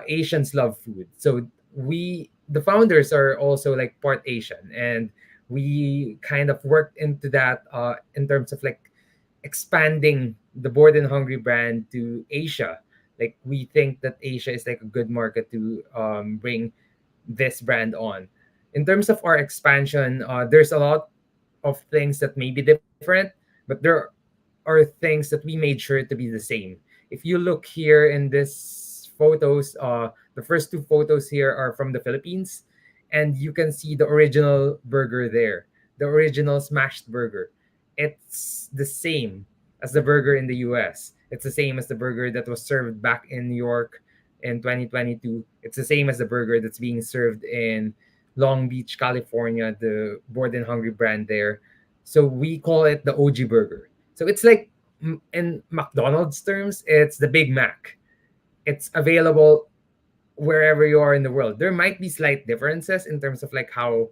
Speaker 4: Asians love food. So the founders are also like part Asian, and we kind of worked into that in terms of like expanding the Bored and Hungry brand to Asia. Like we think that Asia is like a good market to bring this brand on. In terms of our expansion, there's a lot of things that may be different, but there are things that we made sure to be the same. If you look here in this photos, the first two photos here are from the Philippines, and you can see the original burger there, the original smashed burger. It's the same as the burger in the US. It's the same as the burger that was served back in New York in 2022. It's the same as the burger that's being served in Long Beach, California, the Bored and Hungry brand there. So we call it the OG burger. So it's like in McDonald's terms, it's the Big Mac. It's available wherever you are in the world. There might be slight differences in terms of like how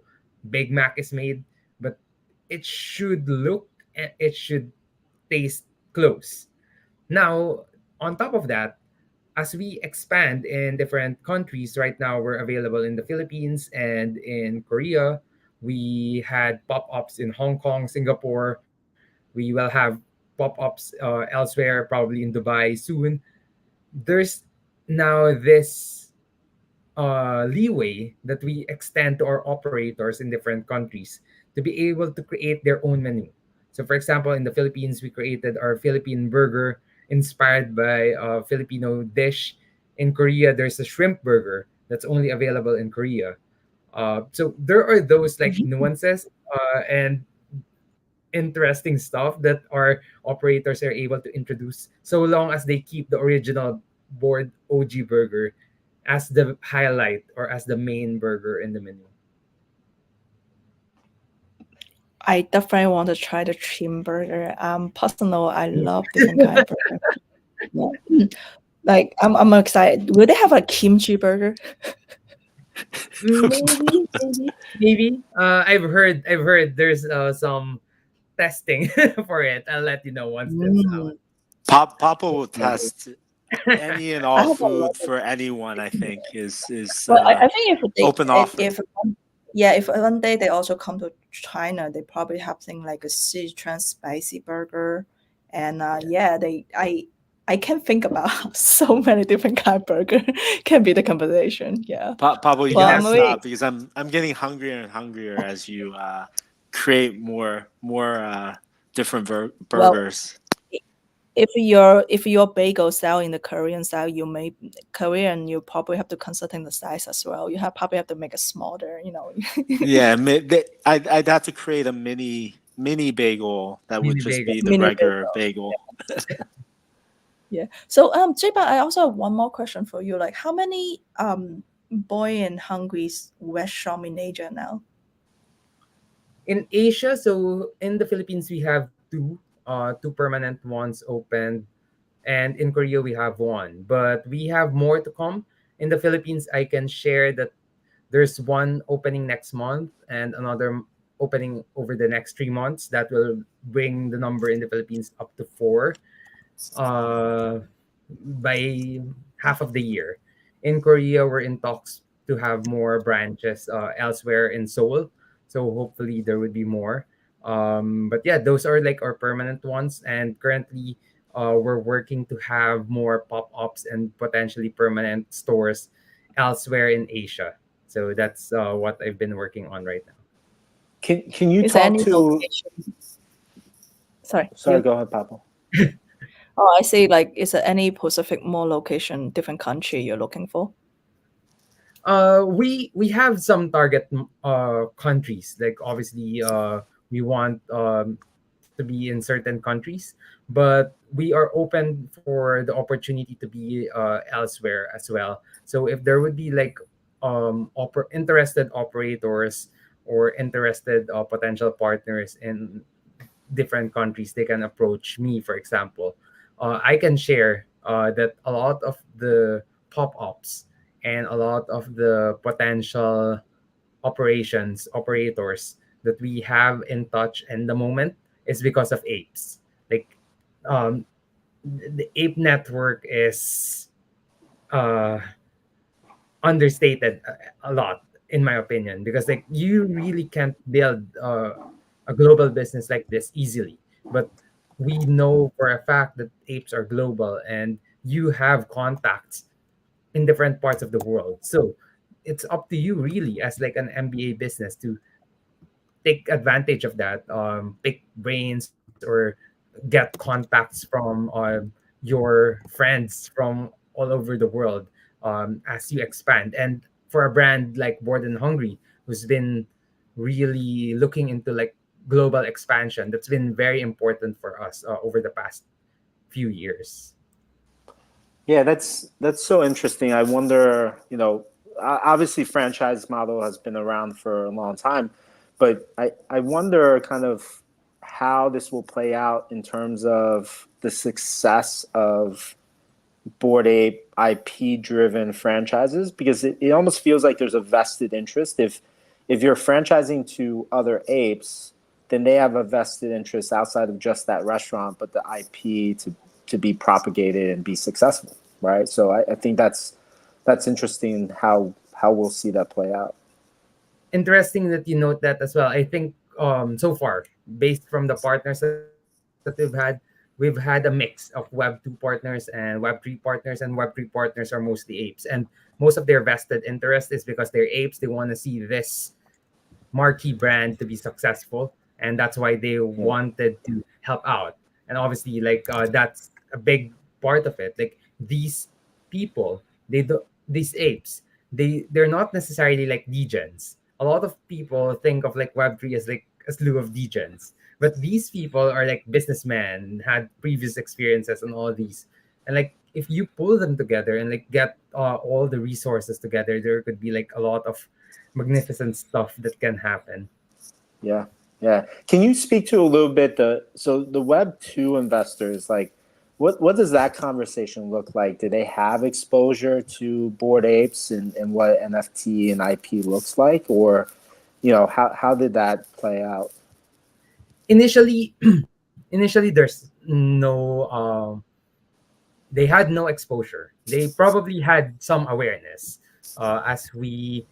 Speaker 4: Big Mac is made, but it should look and it should taste close. Now, on top of that, as we expand in different countries, right now we're available in the Philippines and in Korea. We had pop-ups in Hong Kong, Singapore. We will have pop-ups elsewhere, probably in Dubai soon. There's now this leeway that we extend to our operators in different countries to be able to create their own menu. So, for example, in the Philippines, we created our Philippine burger inspired by a Filipino dish. In Korea, there's a shrimp burger that's only available in Korea. So there are those like nuances and interesting stuff that our operators are able to introduce, so long as they keep the original board OG burger as the highlight or as the main burger in the menu.
Speaker 1: I definitely want to try the shrimp burger. Personal, I love different kind of burger. Yeah. Like I'm excited. Will they have a kimchi burger?
Speaker 4: Maybe. I've heard there's some testing for it. I'll let you know once that's out.
Speaker 3: Papa will test any and all food for anyone. I think is
Speaker 1: Well, I think if they
Speaker 3: open offer.
Speaker 1: if one day they also come to China, they probably have things like a Sichuan spicy burger, and I can think about so many different kind of burger can be the combination. Yeah.
Speaker 3: Pablo, you
Speaker 1: Well,
Speaker 3: gotta
Speaker 1: I'm
Speaker 3: stop because I'm getting hungrier and hungrier as you create more different burgers.
Speaker 1: If your bagel sell in the Korean style, Korean, you probably have to considering the size as well. You probably have to make it smaller, you know.
Speaker 3: Yeah, I'd have to create a mini bagel that would just be the
Speaker 1: Mini
Speaker 3: regular bagel.
Speaker 1: Yeah. So Jbond, I also have one more question for you. Like, how many Boy and Hungry restaurant in Asia now?
Speaker 4: In Asia, so in the Philippines, we have two permanent ones opened. and in Korea we have one, but we have more to come. In the Philippines, I can share that there's one opening next month and another opening over the next 3 months that will bring the number in the Philippines up to four uh, by half of the year. In Korea, we're in talks to have more branches elsewhere in Seoul. So hopefully there would be more. But yeah, those are like our permanent ones. And currently, we're working to have more pop ups and potentially permanent stores elsewhere in Asia. So that's what I've been working on right now.
Speaker 3: Can you
Speaker 1: Is there
Speaker 3: talk
Speaker 1: any
Speaker 3: to?
Speaker 1: location? Sorry.
Speaker 3: Sorry,
Speaker 1: you-
Speaker 3: go ahead, Papa.
Speaker 1: Oh, I see. Like, is there any Pacific Mall location, different country you're looking for?
Speaker 4: We have some target countries. Like obviously, we want to be in certain countries, but we are open for the opportunity to be elsewhere as well. So if there would be like interested operators or interested potential partners in different countries, they can approach me. For example, I can share that a lot of the pop-ups and a lot of the potential operators that we have in touch in the moment is because of apes. Like um, the ape network is uh, understated a lot in my opinion, because like you really can't build a global business like this easily. But we know for a fact that apes are global and you have contacts in different parts of the world. So it's up to you really as like an MBA business to take advantage of that, pick brains or get contacts from your friends from all over the world as you expand. And for a brand like Bored and Hungry, who's been really looking into like global expansion, that's been very important for us over the past few years.
Speaker 3: Yeah, that's so interesting. I wonder, obviously franchise model has been around for a long time, but I wonder kind of how this will play out in terms of the success of Bored Ape IP driven franchises, because it almost feels like there's a vested interest. If you're franchising to other apes, then they have a vested interest outside of just that restaurant, but the IP to be propagated and be successful, right? So I think that's interesting how we'll see that play out.
Speaker 4: Interesting that you note that as well. I think so far, based from the partners that we've had a mix of Web2 partners and Web3 partners, and Web3 partners are mostly apes. And most of their vested interest is because they're apes. They want to see this marquee brand to be successful, and that's why they wanted to help out. And obviously like that's a big part of it. Like these people, these apes, they're not necessarily like degens. A lot of people think of like Web3 as like a slew of degens, but these people are like businessmen, had previous experiences and all of these. And like if you pull them together and like get all the resources together, there could be like a lot of magnificent stuff that can happen.
Speaker 3: Yeah. Yeah. Can you speak to a little bit the Web2 investors, like what does that conversation look like? Do they have exposure to Bored Apes and what NFT and IP looks like? Or, how did that play out?
Speaker 4: Initially, initially there's no they had no exposure. They probably had some awareness as we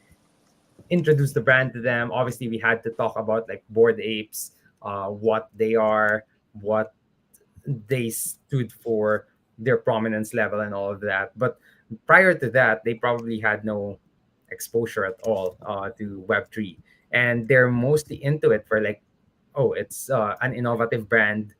Speaker 4: introduced the brand to them. Obviously, we had to talk about like Bored Apes, what they are, what they stood for, their prominence level, and all of that. But prior to that, they probably had no exposure at all to Web3, and they're mostly into it for like, oh, it's an innovative brand.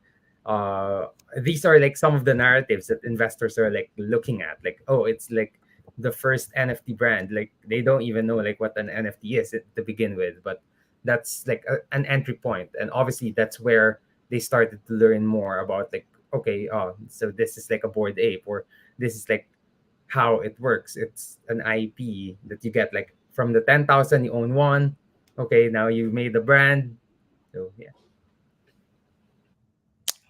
Speaker 4: Uh, these are like some of the narratives that investors are like looking at, like, oh, it's like the first NFT brand. Like they don't even know like what an NFT is to begin with, but that's like an entry point, and obviously that's where they started to learn more about like, okay, so this is like a Bored Ape, or this is like how it works. It's an IP that you get like from the 10,000 you own one. Okay, now you've made the brand. So yeah.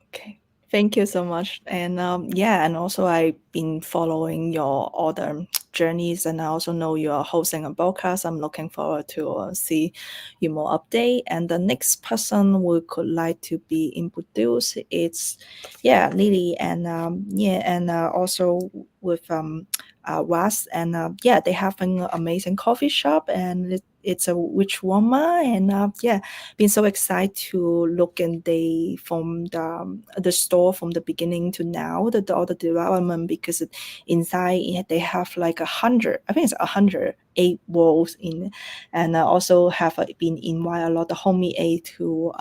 Speaker 1: Okay. Thank you so much. And yeah, and also I've been following your other journeys, and I also know you are hosting a podcast. I'm looking forward to see you more update. And the next person we could like to be introduced, it's yeah, Lily, and yeah, and also with Was, and yeah, they have an amazing coffee shop, and it's a Rich Roma, and yeah, been so excited to look in the from the store from the beginning to now, all the development, because inside they have like 100, I think it's 108 walls in, and also have been invite a lot of homie aid to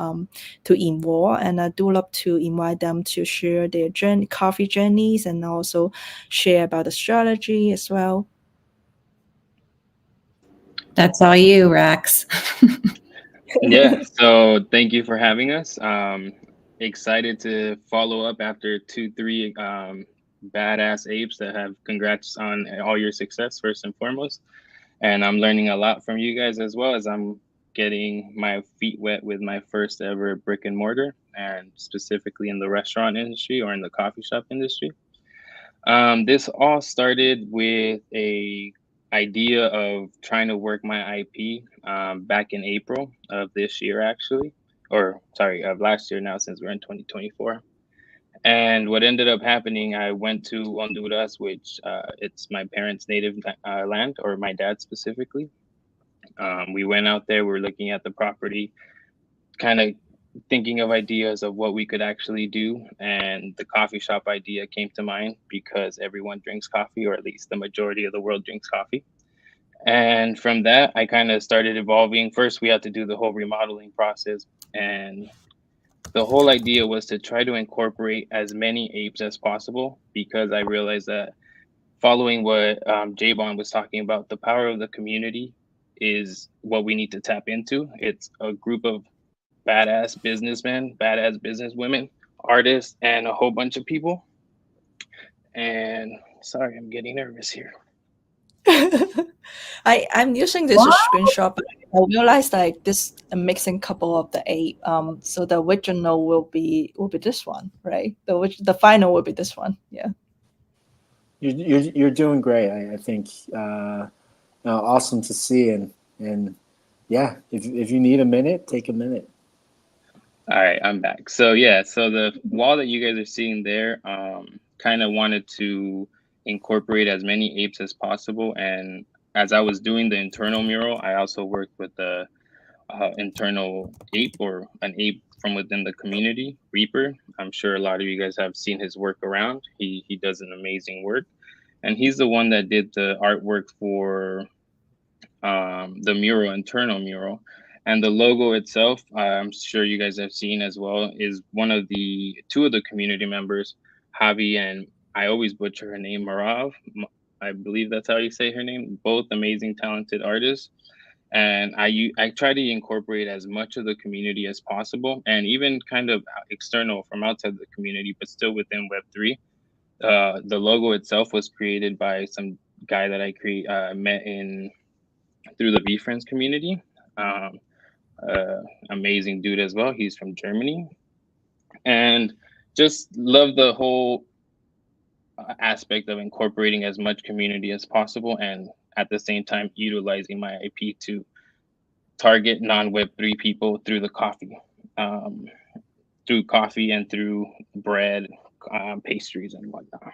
Speaker 1: involve, and I do love to invite them to share their journey, coffee journeys, and also share about the strategy as well.
Speaker 7: That's all you, Rex.
Speaker 6: Yeah, so thank you for having us. Excited to follow up after 2, 3 badass apes that have congrats on all your success first and foremost. And I'm learning a lot from you guys as well as I'm getting my feet wet with my first ever brick and mortar, and specifically in the restaurant industry or in the coffee shop industry. This all started with a idea of trying to work my IP back in April of this year, actually, or sorry, of last year now, since we're in 2024. And what ended up happening, I went to Honduras, which it's my parents' native land, or my dad specifically. We went out there, we were looking at the property, kind of thinking of ideas of what we could actually do. And the coffee shop idea came to mind because everyone drinks coffee, or at least the majority of the world drinks coffee. And from that, I kind of started evolving. First, we had to do the whole remodeling process. And the whole idea was to try to incorporate as many apes as possible, because I realized that following what Jbond was talking about, the power of the community is what we need to tap into. It's a group of badass businessmen, badass businesswomen, artists, and a whole bunch of people. And sorry, I'm getting nervous here.
Speaker 1: I'm using this screenshot, but I realized like this a mixing couple of the eight. So the original will be this one, right? The final will be this one. Yeah.
Speaker 3: You're doing great. I think awesome to see, and yeah, if you need a minute, take a minute.
Speaker 6: All right, I'm back. So yeah, so the wall that you guys are seeing there, kind of wanted to incorporate as many apes as possible. And as I was doing the internal mural, I also worked with the internal ape, or an ape from within the community, Reaper. I'm sure a lot of you guys have seen his work around. He does an amazing work, and he's the one that did the artwork for the mural, internal mural. And the logo itself, I'm sure you guys have seen as well, is one of the two of the community members, Javi, and I always butcher her name, Marav. I believe that's how you say her name. Both amazing, talented artists. And I try to incorporate as much of the community as possible, and even kind of external from outside the community, but still within Web3. The logo itself was created by some guy that I met through the VFriends community. Amazing dude as well. He's from Germany, and just love the whole aspect of incorporating as much community as possible, and at the same time utilizing my IP to target non-Web3 people through the coffee, and through bread, pastries, and whatnot.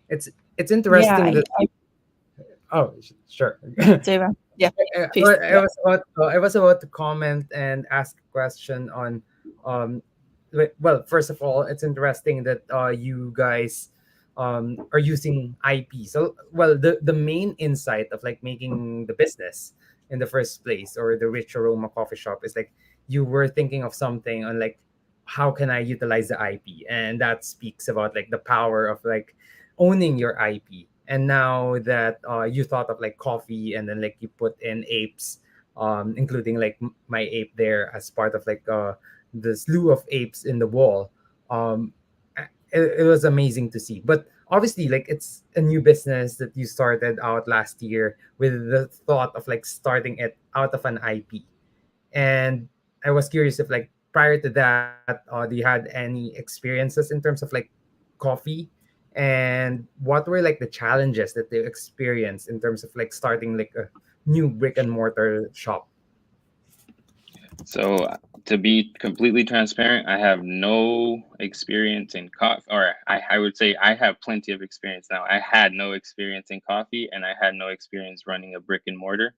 Speaker 4: It's interesting that. Oh, sure.
Speaker 1: Yeah,
Speaker 4: I was about to comment and ask a question on. Well, first of all, it's interesting that you guys are using IP. So, well, the main insight of like making the business in the first place, or the Rich Roma Coffee Shop, is like you were thinking of something on like how can I utilize the IP, and that speaks about like the power of like owning your IP. And now that you thought of like coffee, and then like you put in apes, including like my ape there as part of like the slew of apes in the wall, um, it was amazing to see. But obviously, like it's a new business that you started out last year with the thought of like starting it out of an IP. And I was curious if like prior to that, do you had any experiences in terms of like coffee? And what were like the challenges that they experienced in terms of like starting like a new brick and mortar shop?
Speaker 6: So to be completely transparent, I have no experience in coffee, or I would say I have plenty of experience now. I had no experience in coffee, and I had no experience running a brick and mortar.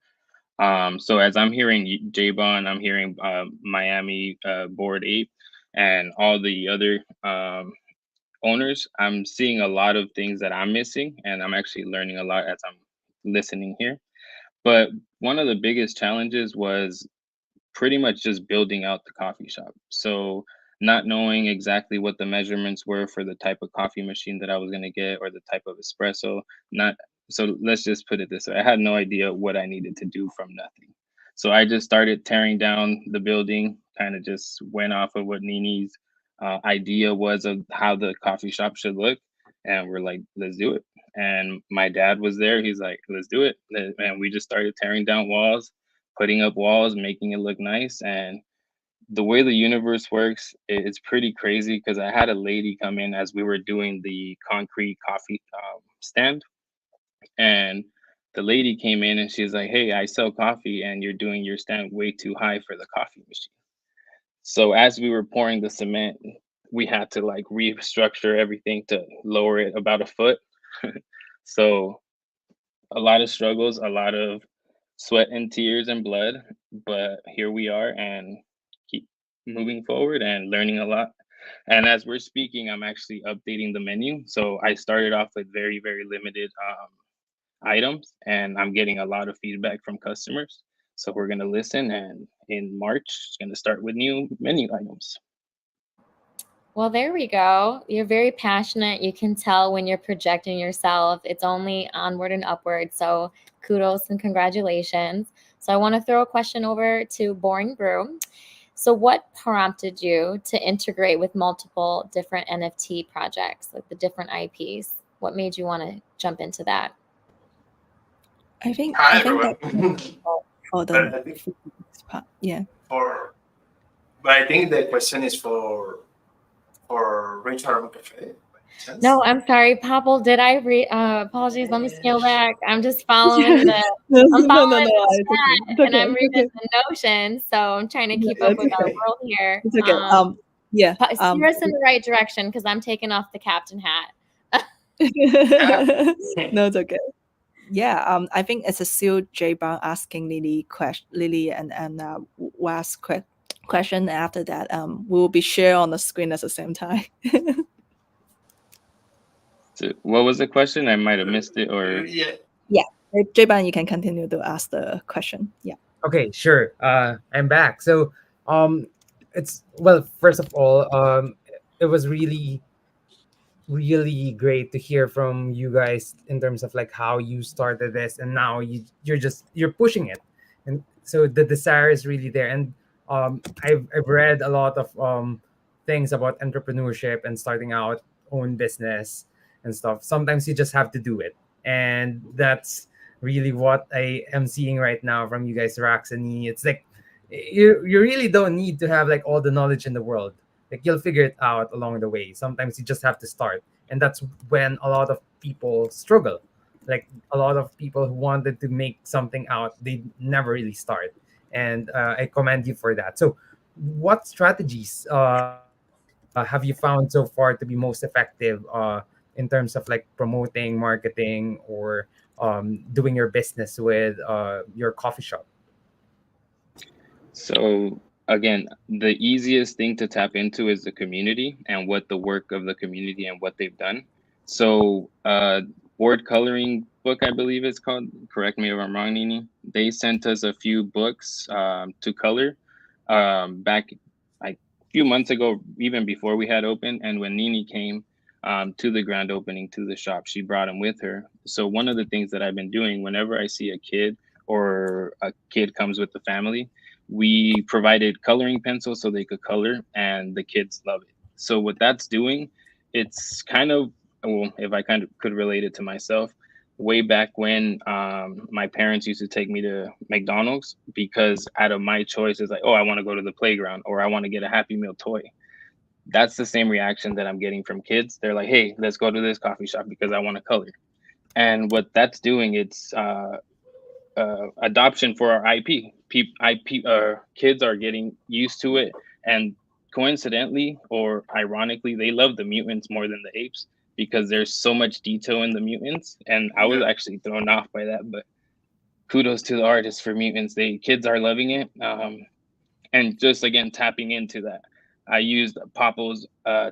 Speaker 6: So as I'm hearing Jbond, I'm hearing Miami Bored Ape, and all the other owners, I'm seeing a lot of things that I'm missing, and I'm actually learning a lot as I'm listening here. But one of the biggest challenges was pretty much just building out the coffee shop. So not knowing exactly what the measurements were for the type of coffee machine that I was going to get or the type of espresso, not so let's just put it this way. I had no idea what I needed to do from nothing. So I just started tearing down the building, kind of just went off of what NeeNee's idea was of how the coffee shop should look. And we're like, let's do it. And my dad was there. He's like, let's do it. And we just started tearing down walls, putting up walls, making it look nice. And the way the universe works, it's pretty crazy because I had a lady come in as we were doing the concrete coffee stand. And the lady came in and she's like, hey, I sell coffee and you're doing your stand way too high for the coffee machine. So as we were pouring the cement, we had to like restructure everything to lower it about a foot. So a lot of struggles, a lot of sweat and tears and blood, but here we are and keep moving forward and learning a lot. And as we're speaking, I'm actually updating the menu. So I started off with very, very limited items, and I'm getting a lot of feedback from customers. So we're going to listen, and in March, it's going to start with new menu items.
Speaker 9: Well, there we go. You're very passionate. You can tell when you're projecting yourself. It's only onward and upward. So kudos and congratulations. So I want to throw a question over to BoringBrew. So what prompted you to integrate with multiple different NFT projects, like the different IPs? What made you want to jump into that?
Speaker 1: I think
Speaker 2: Hi,
Speaker 1: I think that
Speaker 2: everyone.
Speaker 1: for
Speaker 2: But I
Speaker 1: the
Speaker 2: think
Speaker 1: part, yeah.
Speaker 2: but I think the question is for Rich Roma Cafe.
Speaker 9: No, I'm sorry, Popil. Did I read? Apologies. Let me scale back. I'm just following the.
Speaker 1: No,
Speaker 9: I'm
Speaker 1: no, no,
Speaker 9: following
Speaker 1: no.
Speaker 9: the
Speaker 1: It's okay.
Speaker 9: chat,
Speaker 1: It's okay.
Speaker 9: and I'm
Speaker 1: It's
Speaker 9: reading
Speaker 1: okay.
Speaker 9: the Notion. So I'm trying to keep
Speaker 1: Yeah,
Speaker 9: up
Speaker 1: it's
Speaker 9: with our
Speaker 1: okay.
Speaker 9: world here.
Speaker 1: It's okay. Yeah.
Speaker 9: Steer us in the right direction because I'm taking off the captain hat.
Speaker 1: No, it's okay. Yeah. I think it's a still Jbond asking Lily and Was question. After that, we will be shared on the screen at the same time.
Speaker 6: So what was the question? I might have missed it, or
Speaker 2: Yeah.
Speaker 1: Yeah. Jbond, you can continue to ask the question. Yeah.
Speaker 4: Okay, sure. I'm back. So, it's well. First of all, it was really great to hear from you guys in terms of like how you started this, and now you're pushing it, and so the desire is really there. And I've read a lot of things about entrepreneurship and starting out own business and stuff. Sometimes you just have to do it, and that's really what I am seeing right now from you guys, Rax and NeeNee. It's like you really don't need to have like all the knowledge in the world. Like you'll figure it out along the way. Sometimes you just have to start, and that's when a lot of people struggle. Like a lot of people who wanted to make something out, they never really start. And I commend you for that. So what strategies have you found so far to be most effective in terms of like promoting, marketing, or doing your business with your coffee shop?
Speaker 6: so again, the easiest thing to tap into is the community and what the work of the community and what they've done. So board coloring book, I believe it's called. Correct me if I'm wrong, NeeNee. They sent us a few books to color back like a few months ago, even before we had opened. And when NeeNee came to the grand opening to the shop, she brought them with her. So one of the things that I've been doing whenever I see a kid or a kid comes with the family, we provided coloring pencils so they could color, and the kids love it. So what that's doing, it's kind of, well, if I kind of could relate it to myself, way back when my parents used to take me to McDonald's because out of my choice is like, oh, I want to go to the playground or I want to get a Happy Meal toy. That's the same reaction that I'm getting from kids. They're like, hey, let's go to this coffee shop because I want to color. And what that's doing, it's adoption for our IP. Kids are getting used to it, and coincidentally or ironically, they love the mutants more than the apes because there's so much detail in the mutants. And I was actually thrown off by that, but kudos to the artists for mutants. Kids are loving it, and just again tapping into that. I used Popil's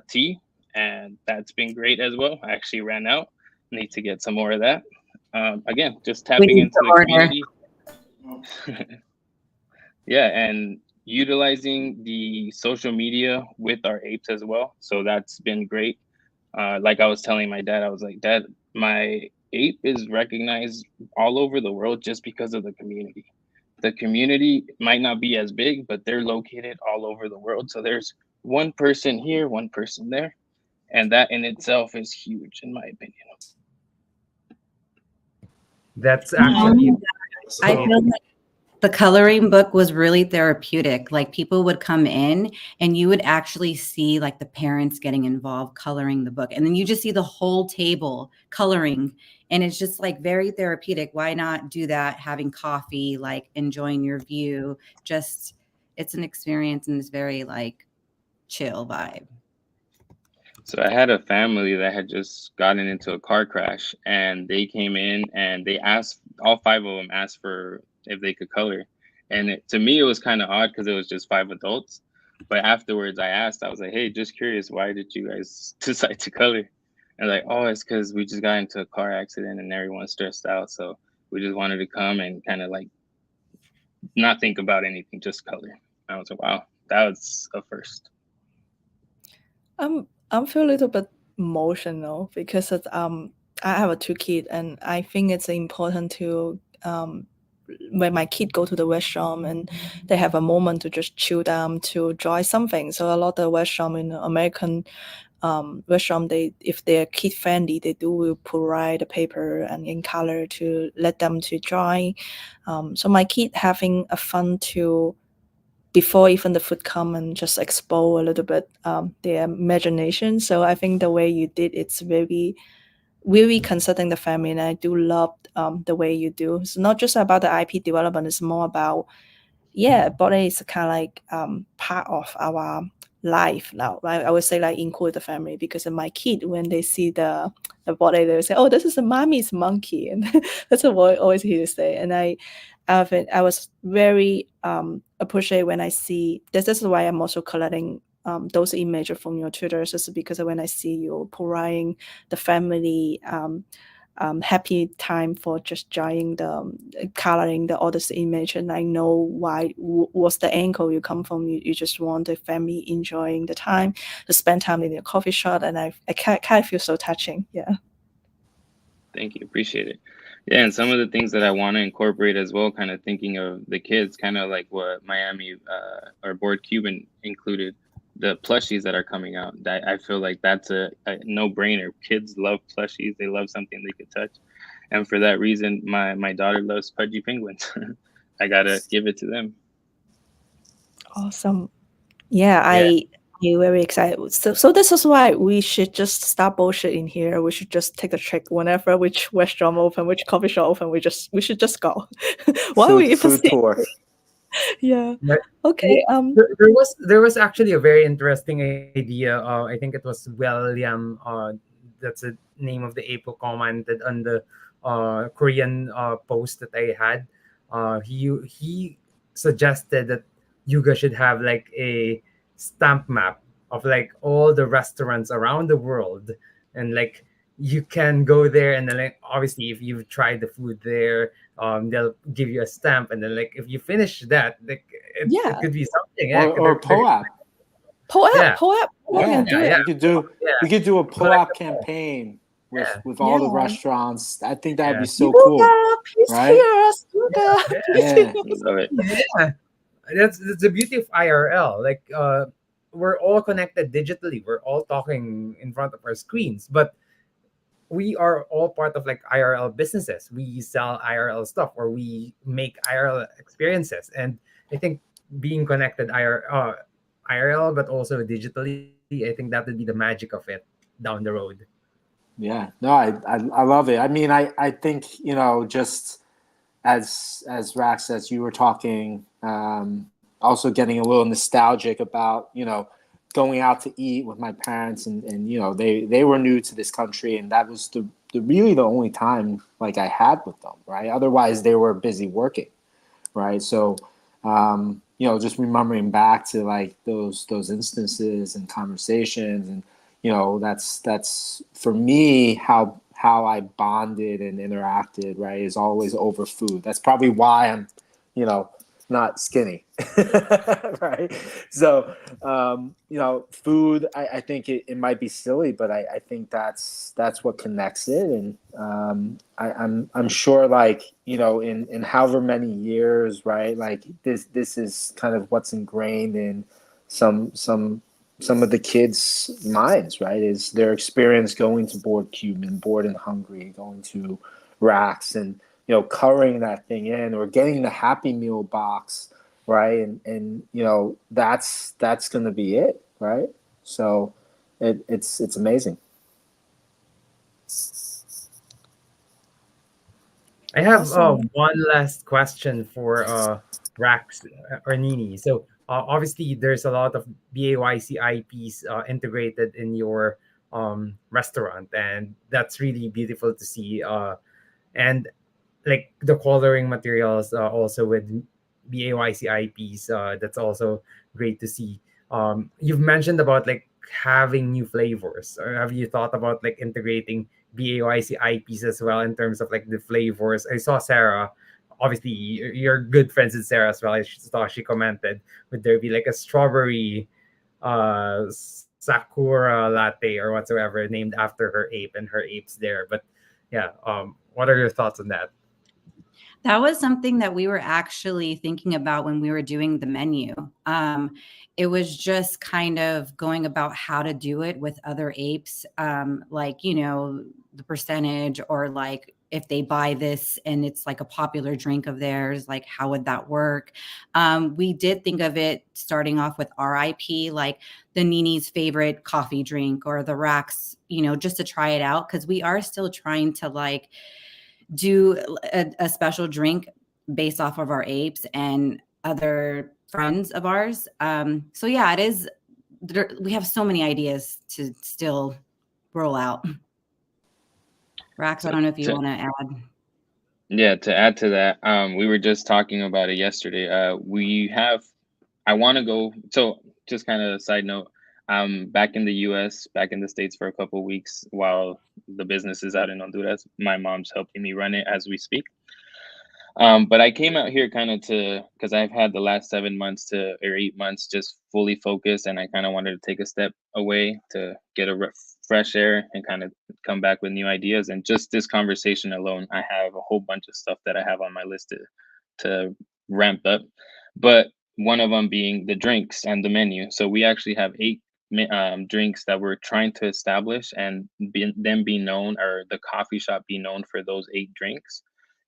Speaker 6: tea, and that's been great as well. I actually ran out. Need to get some more of that. Again, just tapping into the community. Yeah, and utilizing the social media with our apes as well. So that's been great. Like I was telling my dad, I was like, Dad, my ape is recognized all over the world just because of the community. The community might not be as big, but they're located all over the world. So there's one person here, one person there. And that in itself is huge, in my opinion.
Speaker 4: That's actually.
Speaker 7: I feel like the coloring book was really therapeutic. Like people would come in and you would actually see like the parents getting involved coloring the book. And then you just see the whole table coloring. And it's just like very therapeutic. Why not do that having coffee, like enjoying your view? Just it's an experience and it's very like chill vibe.
Speaker 6: So I had a family that had just gotten into a car crash, and they came in and they asked, all five of them asked for if they could color. And to me, it was kind of odd because it was just 5 adults. But afterwards, I asked, I was like, hey, just curious, why did you guys decide to color? And like, oh, it's because we just got into a car accident and everyone's stressed out. So we just wanted to come and kind of like not think about anything, just color. I was like, wow, that was a first.
Speaker 1: I feel a little bit emotional because I have 2 kids, and I think it's important to when my kid go to the restaurant and they have a moment to just chill down to try something. So a lot of restaurant in American restaurant, if they're kid friendly, they will provide the paper and in color to let them to dry. So my kid having a fun to before even the food come and just explore a little bit their imagination. So I think the way you did it's very consulting the family, and I do love the way you do. It's not just about the IP development, it's more about body is kind of like part of our life now, right? I would say like include the family, because of my kid, when they see the body, they will say, oh, this is a mommy's monkey, and that's what I always hear you say. And I was very appreciate when I see this. This is why I'm also collecting those images from your tutors, is because when I see you providing the family happy time for just drawing the coloring the others image, and I know why what's the angle you come from. You just want the family enjoying the time to spend time in the coffee shop, and I kind of feel so touching. Yeah.
Speaker 6: Thank you. Appreciate it. Yeah, and some of the things that I want to incorporate as well, kind of thinking of the kids, kind of like what Miami or Bored Cuban included, the plushies that are coming out. That I feel like that's a no-brainer. Kids love plushies. They love something they could touch. And for that reason, my daughter loves pudgy penguins. I got to give it to them.
Speaker 1: Awesome. Yeah, I'm very excited. So this is why we should just stop bullshit in here. We should just take a check whenever which restaurant open, which coffee shop open. We should just go. Why are we even
Speaker 3: food tour?
Speaker 1: Yeah. Okay.
Speaker 4: There was actually a very interesting idea. I think it was William. That's the name of the ape who commented on the Korean post that I had. He suggested that you guys should have like a stamp map of like all the restaurants around the world, and like you can go there, and then like obviously if you've tried the food there, they'll give you a stamp, and then like if you finish that, like it could be something.
Speaker 3: Or POAP.
Speaker 1: POAP.
Speaker 3: We could do a POAP campaign with all the restaurants. I think that'd be so cool, right?
Speaker 6: Love it.
Speaker 4: Yeah, that's the beauty of IRL. Like we're all connected digitally. We're all talking in front of our screens, but we are all part of like IRL businesses. We sell IRL stuff or we make IRL experiences. And I think being connected IRL, but also digitally, I think that would be the magic of it down the road.
Speaker 3: Yeah, no, I love it. I mean, I think, you know, just as Rax, as you were talking, also getting a little nostalgic about, you know, going out to eat with my parents, and you know, they were new to this country, and that was the really the only time like I had with them, right? Otherwise, they were busy working, right? So, you know, just remembering back to like those instances and conversations, and you know, that's for me how I bonded and interacted, right, is always over food. That's probably why I'm, you know, not skinny, right? So, you know, food, I think it might be silly, but I think that's what connects it. And I'm sure, like, you know, in however many years, right, like this is kind of what's ingrained in some of the kids' minds, right? Is their experience going to Bored Cuban, Bored and Hungry, going to Racks, and you know, covering that thing in, or getting the Happy Meal box, right? And you know, that's going to be it, right? So it's amazing.
Speaker 4: I have
Speaker 1: Awesome.
Speaker 4: one last question for Rax or NeeNee. So obviously, there's a lot of BAYC IPs integrated in your restaurant, and that's really beautiful to see. And like the coloring materials also with BAYC IPs, that's also great to see. You've mentioned about like having new flavors, or have you thought about like integrating BAYC IPs as well in terms of like the flavors? I saw Sarah. Obviously, you're good friends with Sarah as well. I saw she commented, would there be like a strawberry sakura latte or whatsoever named after her ape, and her ape's there? But yeah, what are your thoughts on that?
Speaker 7: That was something that we were actually thinking about when we were doing the menu. It was just kind of going about how to do it with other apes, like, you know, the percentage, or like if they buy this and it's like a popular drink of theirs, like how would that work? We did think of it starting off with RIP, like the NeeNee's favorite coffee drink, or the Racks, you know, just to try it out, because we are still trying to like do a special drink based off of our apes and other friends of ours. So yeah, it is. We have so many ideas to still roll out. Rax, I
Speaker 6: So
Speaker 7: don't know if you
Speaker 6: to,
Speaker 7: want to add.
Speaker 6: yeah, to add to that, we were just talking about it yesterday. I want to go. So just kind of a side note, back in the U.S., back in the States for a couple of weeks while the business is out in Honduras. My mom's helping me run it as we speak. But I came out here kind of because I've had the last 7 months or 8 months just fully focused, and I kind of wanted to take a step away to get a fresh air and kind of come back with new ideas. And just this conversation alone, I have a whole bunch of stuff that I have on my list to ramp up. But one of them being the drinks and the menu. So we actually have 8 drinks that we're trying to establish, and them be known, or the coffee shop be known for those 8 drinks,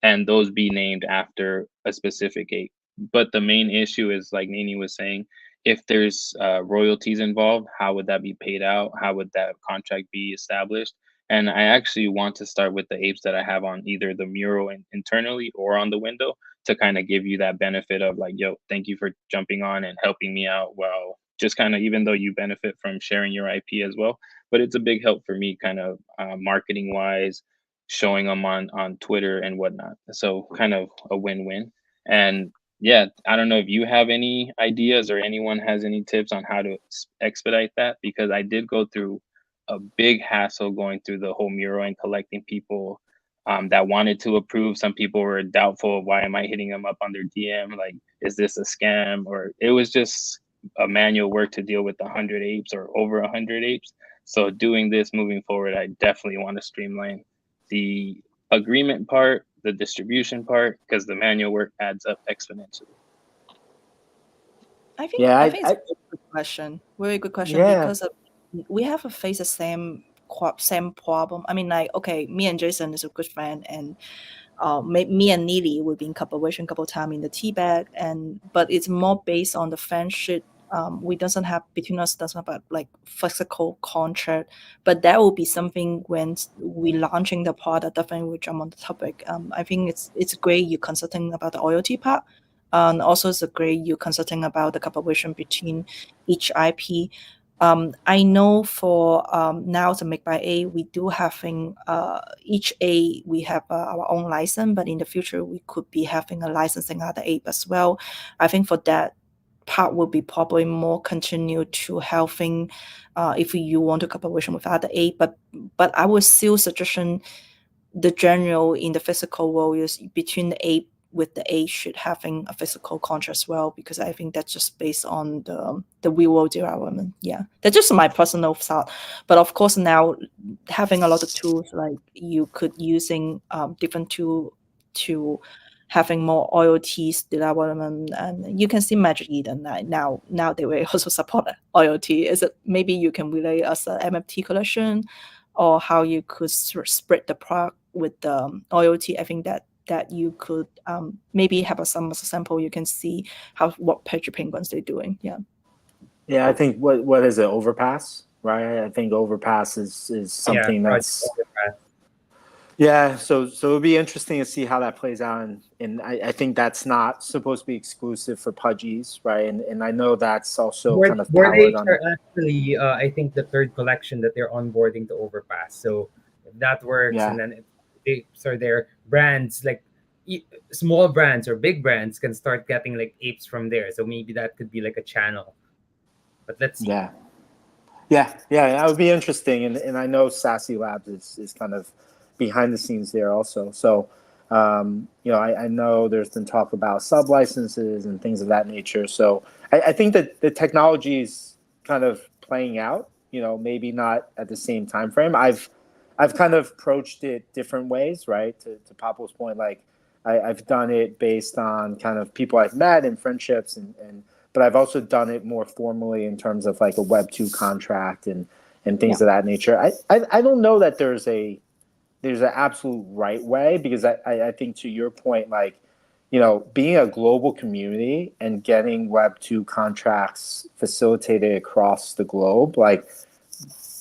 Speaker 6: and those be named after a specific ape. But the main issue is, like NeeNee was saying, if there's royalties involved, how would that be paid out? How would that contract be established? And I actually want to start with the apes that I have on either the mural internally or on the window, to kind of give you that benefit of like, yo, thank you for jumping on and helping me out. Well, just kind of, even though you benefit from sharing your IP as well, but it's a big help for me, kind of marketing wise, showing them on Twitter and whatnot. So kind of a win-win. And yeah, I don't know if you have any ideas or anyone has any tips on how to expedite that, because I did go through a big hassle going through the whole mural and collecting people that wanted to approve. Some people were doubtful. Why am I hitting them up on their DM? Like, is this a scam? Or it was just a manual work to deal with 100 apes or over 100 apes. So doing this moving forward, I definitely want to streamline the agreement part, the distribution part, because the manual work adds up exponentially.
Speaker 3: Yeah,
Speaker 1: I think it's a very good question. Very good question,
Speaker 3: yeah.
Speaker 1: because we have faced the same same problem. I mean, like, okay, me and Jason is a good friend, and me and NeeNee, we've been collaboration a couple of times in the tea bag, but it's more based on the friendship. We doesn't have between us doesn't have like physical contract, but that will be something when we launching the product. Definitely, we jump on the topic. I think it's great you consulting about the loyalty part, and also it's a great you consulting about the collaboration between each IP. I know for now the Make by A, we do having each A we have our own license, but in the future we could be having a licensing other ape as well. I think for that part will be probably more continue to helping if you want to collaboration with other ape, but I would still suggestion the general in the physical world is between the ape with the age should having a physical contract as well, because I think that's just based on the real world development. Yeah, that's just my personal thought. But of course, now having a lot of tools, like you could using different tool to having more IoTs development, and you can see Magic Eden now they will also support IoT. Is it maybe you can relay us a MFT collection, or how you could spread the product with the IoT? I think that you could maybe have some sample. You can see what Pedro Penguins they're doing.
Speaker 3: Yeah, I think what is it, Overpass, right? I think Overpass is something that's
Speaker 4: Overpass.
Speaker 3: Yeah, so it'll be interesting to see how that plays out, and I think that's not supposed to be exclusive for Pudgies, right? And I know that's also kind of
Speaker 4: Bored
Speaker 3: powered
Speaker 4: Apes
Speaker 3: on.
Speaker 4: are actually, I think, the third collection that they're onboarding to Overpass. So if that works,
Speaker 3: Yeah.
Speaker 4: and then apes are their brands, like small brands or big brands can start getting like apes from there. So maybe that could be like a channel. But let's see.
Speaker 3: Yeah, that would be interesting, and I know Sassy Labs is kind of behind the scenes there also. So, I know there's been talk about sub licenses and things of that nature. So I think that the technology is kind of playing out. Maybe not at the same time frame. I've kind of approached it different ways, right? To Popil's point, like I've done it based on kind of people I've met and friendships, but I've also done it more formally in terms of like a Web2 contract and things of that nature. I don't know that there's an absolute right way, because I think to your point, like, being a global community and getting Web2 contracts facilitated across the globe, like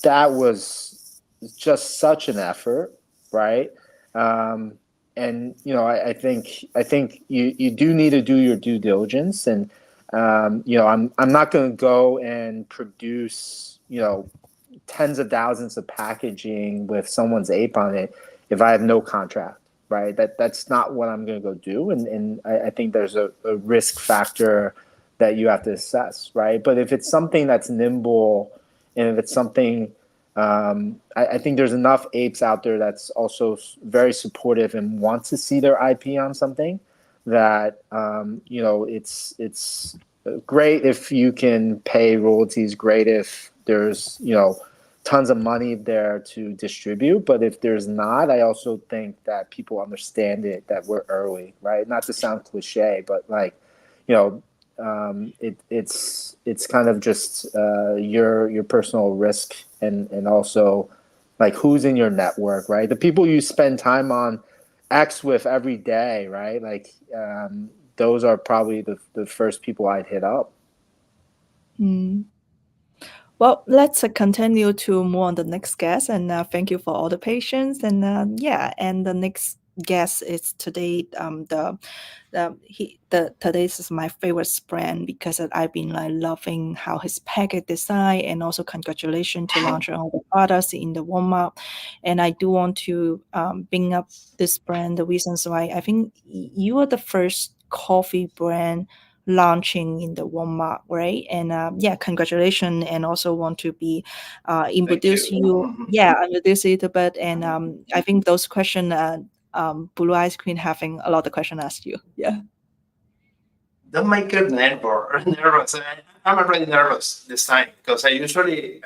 Speaker 3: that was just such an effort, right? And I think you do need to do your due diligence, and I'm not going to go and produce tens of thousands of packaging with someone's ape on it if I have no contract, right? That's not what I'm going to go do, and I think there's a risk factor that you have to assess, right? But if it's something that's nimble, and if it's something, I think there's enough apes out there that's also very supportive and want to see their IP on something that it's great if you can pay royalties, great if there's tons of money there to distribute. But if there's not, I also think that people understand it, that we're early, right? Not to sound cliche, but like, it's kind of just your personal risk, and also like who's in your network, right? The people you spend time on X with every day, right? Like those are probably the first people I'd hit up.
Speaker 1: Well, let's continue to move on the next guest, and thank you for all the patience. And and the next guest is today. Today's is my favorite brand, because I've been like loving how his package design, and also congratulations to launching all the products in the Walmart. And I do want to bring up this brand. The reasons why I think you are the first coffee brand launching in the Walmart, right? And congratulations, and also want to be introduce you. Introduce you a little bit, and I think those questions. Blue Ice Queen having a lot of questions asked you. Yeah.
Speaker 2: Don't make it nervous. I'm already nervous this time, because I usually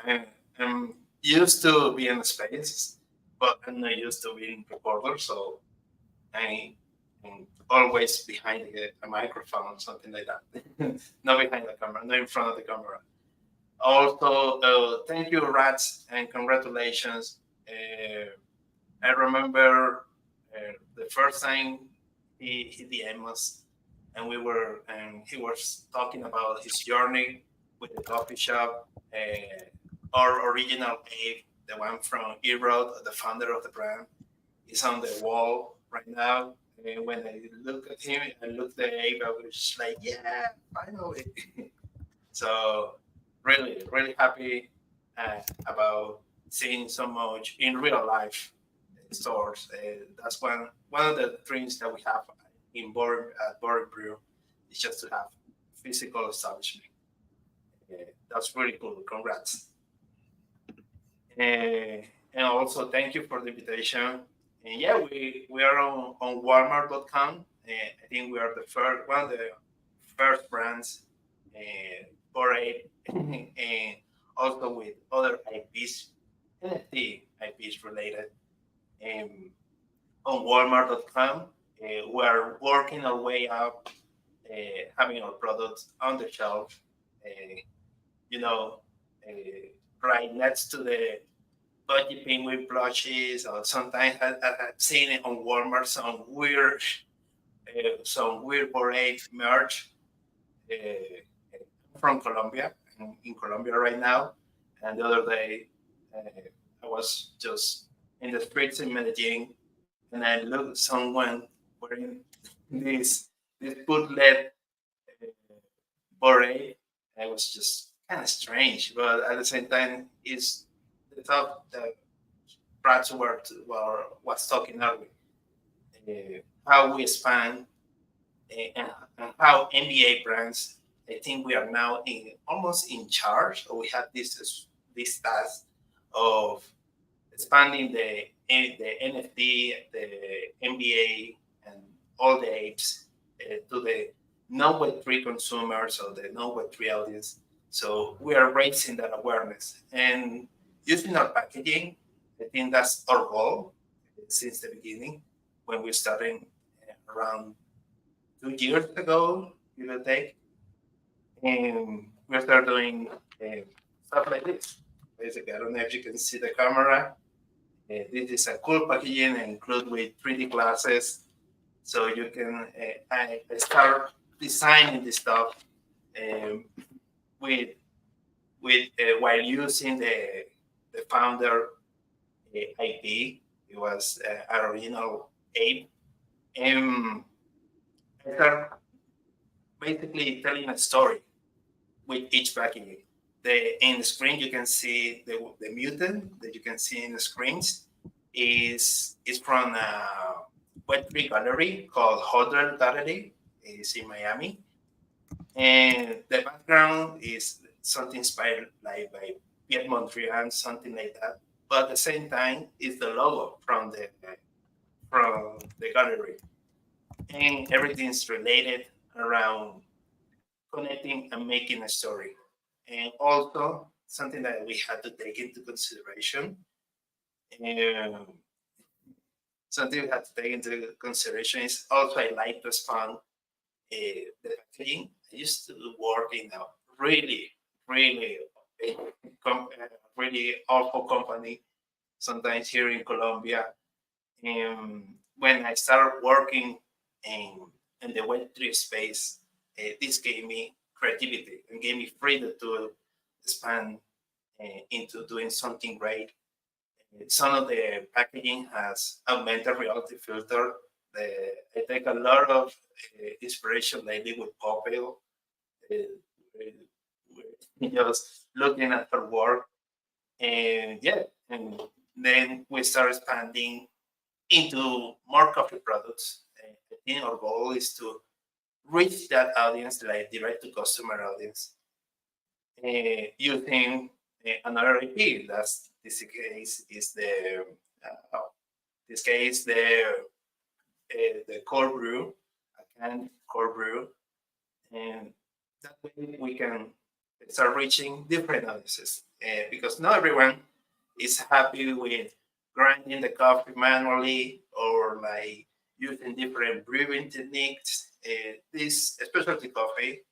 Speaker 2: am used to being in space, but I'm not used to being reporter. So I'm always behind a microphone or something like that. Not behind the camera, not in front of the camera. Also, thank you, Rats, and congratulations. I remember the first time he DM'd us, and he was talking about his journey with the coffee shop. Our original Abe, the one from Erod, the founder of the brand, is on the wall right now. And when I look at him, I look at the Abe, I was just like, yeah, finally. So really, really happy about seeing so much in real life stores. That's one of the dreams that we have in Bored Brew is just to have physical establishment. That's really cool. Congrats. And also thank you for the invitation. And yeah, we are on Walmart.com. I think we are the first one of the first brands for it, and also with other IPs, NFT IPs related. Um, on Walmart.com, we are working our way up, having our products on the shelf. You know, uh, right next to the budgie penguin plushies, or sometimes I've seen it on Walmart some weird Bored merch from Colombia. I'm in Colombia right now, and the other day I was just in the streets in Medellin, and I looked at someone wearing this bootleg Bored. It was just kind of strange, but at the same time, is the thought that Brad was talking earlier, how we expand and how MBA brands. I think we are now almost in charge, or we have this task of expanding the NFT, the MBA, and all the apes to the non-Web3 consumers or the non-Web3 audience. So we are raising that awareness and using our packaging. I think that's our goal since the beginning when we started around 2 years ago, give or take. And we started doing stuff like this. Basically, I don't know if you can see the camera. This is a cool packaging and include with 3D glasses. So you can I start designing this stuff um, with while using the founder IP. It was an original ape. And I start basically telling a story with each packaging. In the screen you can see the mutant that you can see in the screens is from a Web3 gallery called Hodler Gallery. It's in Miami, and the background is something inspired like by Piet Mondrian, something like that. But at the same time, is the logo from the gallery, and everything's related around connecting and making a story. And also something that we had to take into consideration. Um, Something we had to take into consideration is also I like to expand the packaging. I used to work in a really, really, really awful company, sometimes here in Colombia. And when I started working in the Web3 space, this gave me creativity and gave me freedom to expand into doing something great. Some of the packaging has augmented reality filter. I take a lot of inspiration lately with Popil, just looking at her work, and yeah, and then we start expanding into more coffee products. I think our goal is to reach that audience, like direct to customer audience, using another IP. That's this case is the core brew, a canned core brew, and that way we can start reaching different audiences because not everyone is happy with grinding the coffee manually or like using different brewing techniques. This specialty coffee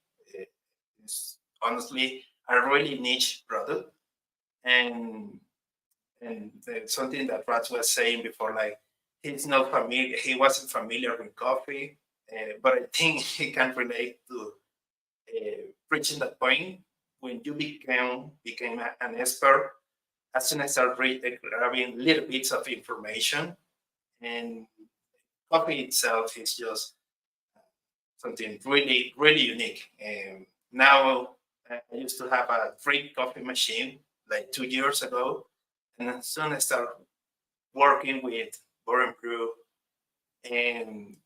Speaker 2: is honestly a really niche product, and something that Rats was saying before, like he wasn't familiar with coffee, but I think he can relate to reaching that point when you became an expert. As soon as I started grabbing little bits of information, and coffee itself is just something really, really unique. And now I used to have a free coffee machine like 2 years ago, and as soon as I started working with BoringBrew and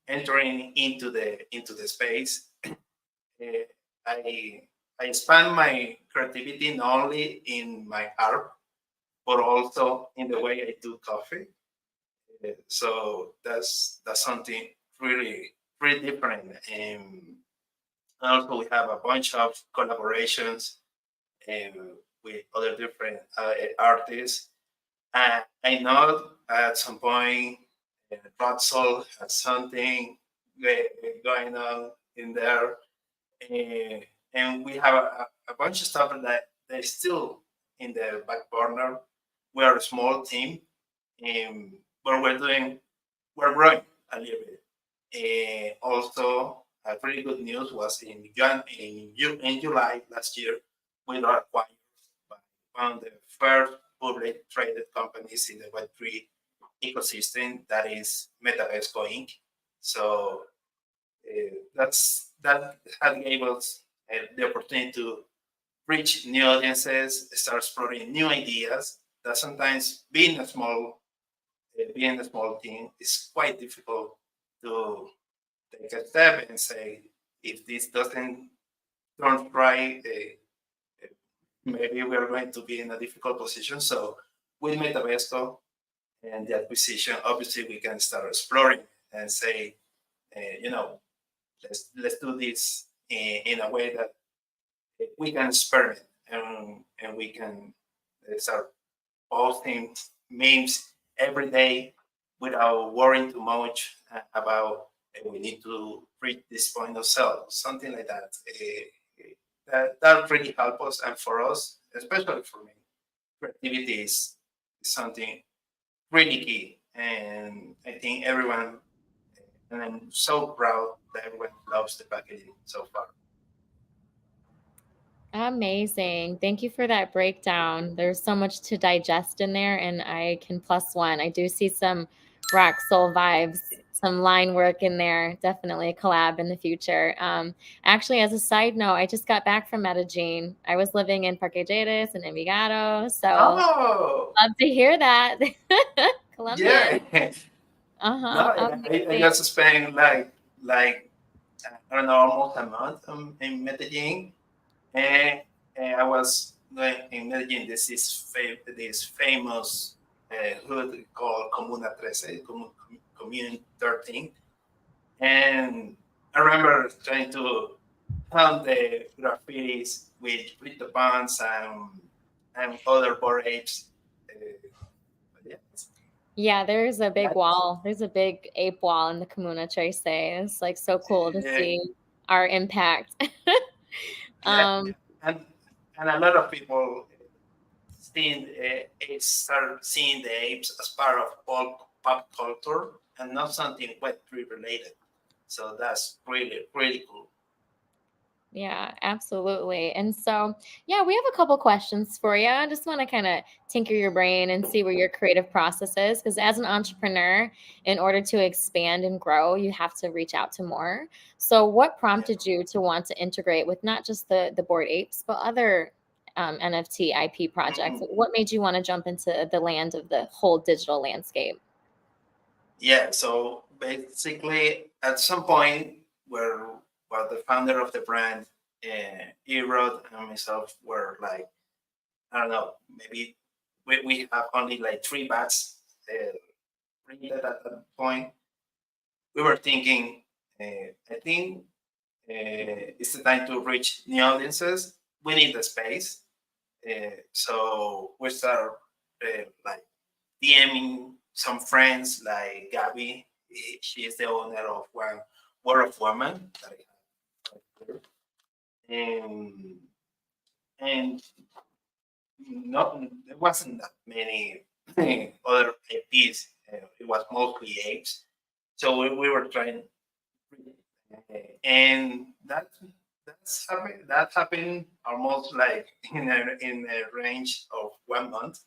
Speaker 2: entering into the space, I expand my creativity not only in my art but also in the way I do coffee. So that's something really really different. And also we have a bunch of collaborations with other different artists. I know at some point Roc Sol has something going on in there, uh, and we have a bunch of stuff that is still in the back burner. We are a small team, but we're growing a little bit. Also, really good news was in July last year, we got acquired by one of the first public traded companies in the Web3 ecosystem, that is MetaVesco Inc. So that had gave us the opportunity to reach new audiences, start exploring new ideas. That sometimes being a small team is quite difficult to take a step and say, if this doesn't turn right, maybe we are going to be in a difficult position. So with MetaVesco and the acquisition, obviously we can start exploring and say, you know, let's do this in a way that we can experiment, and we can start posting memes every day without worrying too much about we need to reach this point of sale, something like that. That really helps us, and for us, especially for me, creativity is something really key. And I think everyone, and I'm so proud that everyone loves the packaging so far.
Speaker 9: Amazing. Thank you for that breakdown. There's so much to digest in there, and I can plus one. I do see some Roc Sol vibes, some line work in there. Definitely a collab in the future. Actually, as a side note, I just got back from Medellin. I was living in Parque Lleras and Envigado, so
Speaker 2: Oh,
Speaker 9: love to hear that. Colombian.
Speaker 2: yeah.
Speaker 9: Uh-huh.
Speaker 2: No, I
Speaker 9: Amazing.
Speaker 2: just spent like I don't know, almost a month in Medellin, and, I was in Medellin. This famous hood called Comuna 13, Commune 13, and I remember trying to find the graffitis with the bands and other board apes. Yeah,
Speaker 9: Yeah, there's a big
Speaker 2: that's,
Speaker 9: wall. There's a big ape wall in the Comuna Trace. It's like so cool to
Speaker 2: uh,
Speaker 9: see our impact.
Speaker 2: yeah,
Speaker 9: um,
Speaker 2: and a lot of people start seeing the apes as part of pop culture and not something Web3 related. So that's really really cool.
Speaker 9: yeah, absolutely. And so, yeah, we have a couple questions for you. I just want to kind of tinker your brain and see where your creative process is. Because as an entrepreneur, in order to expand and grow, you have to reach out to more. So, what
Speaker 2: Yeah.
Speaker 9: prompted you to want to integrate with not just the Bored Apes, but other NFT IP projects?
Speaker 2: Mhm.
Speaker 9: What made you want to jump into the land of the whole digital landscape?
Speaker 2: Yeah. So basically, at some point, where well, the founder of the brand, Erod, and myself were like, I don't know, maybe we have only like 3 bats printed at that point. We were thinking, I think it's the time to reach new audiences. We need the space. So we start like DMing some friends like Gabby. She is the owner of one World of Women that I have right here. And and there wasn't that many other IPs. It was mostly apes. So we were trying, and that happened almost like in a range of 1 month.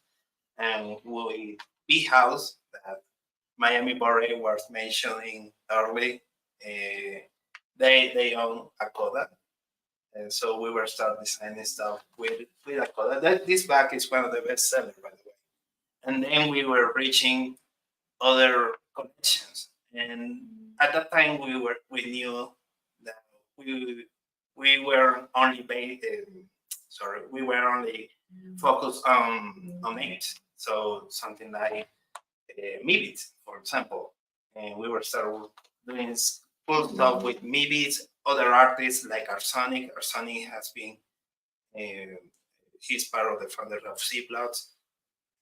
Speaker 2: And we big house that Miami Bored was mentioning early. They own Akoda, and so we were start designing stuff with Akoda. This bag is one of the best sellers, by the way. And then we were reaching other collections, and at that time we knew that we were only we were only focused on it. So something like Mibit, for example, and we were started doing cool stuff with Mibit. Other artists like Arsonic. Arsonic has been he's part of the founder of Ziplots.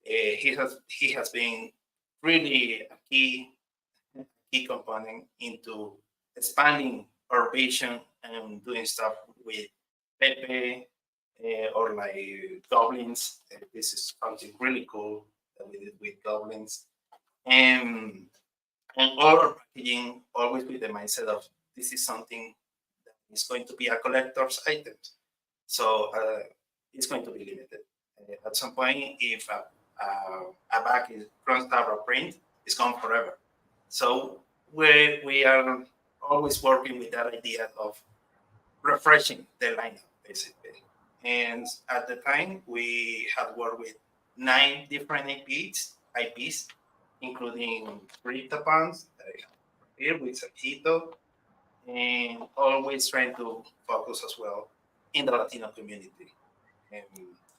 Speaker 2: He has been really a key component into expanding our vision and doing stuff with Pepe or like goblins. This is something really cool that we did with goblins, and all our packaging always with the mindset of this is something that is going to be a collector's item, so it's going to be limited. At some point, if a bag is runs out of print, it's gone forever. So we are always working with that idea of refreshing the lineup, basically. And at the time, we had worked with 9 different IPs, including three Tapans that I have here with Sakito, and always trying to focus as well in the Latino community and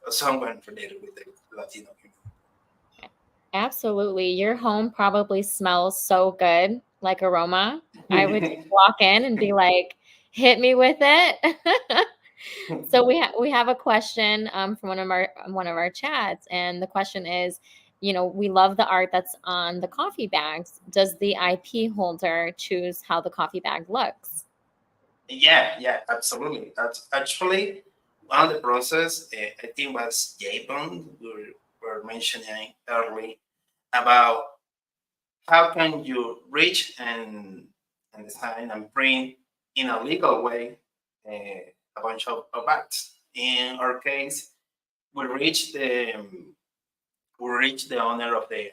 Speaker 2: someone related with the Latino community.
Speaker 9: Absolutely. Your home probably smells so good, like aroma. I would walk in and be like, hit me with it. So we have a question from one of our chats, and the question is, we love the art that's on the coffee bags. Does the IP holder choose how the coffee bag looks?
Speaker 2: Yeah, absolutely. That's actually one of the process. I think was Jbond we were mentioning early about how can you reach and design and print in a legal way a bunch of acts. In our case, we reached the owner of the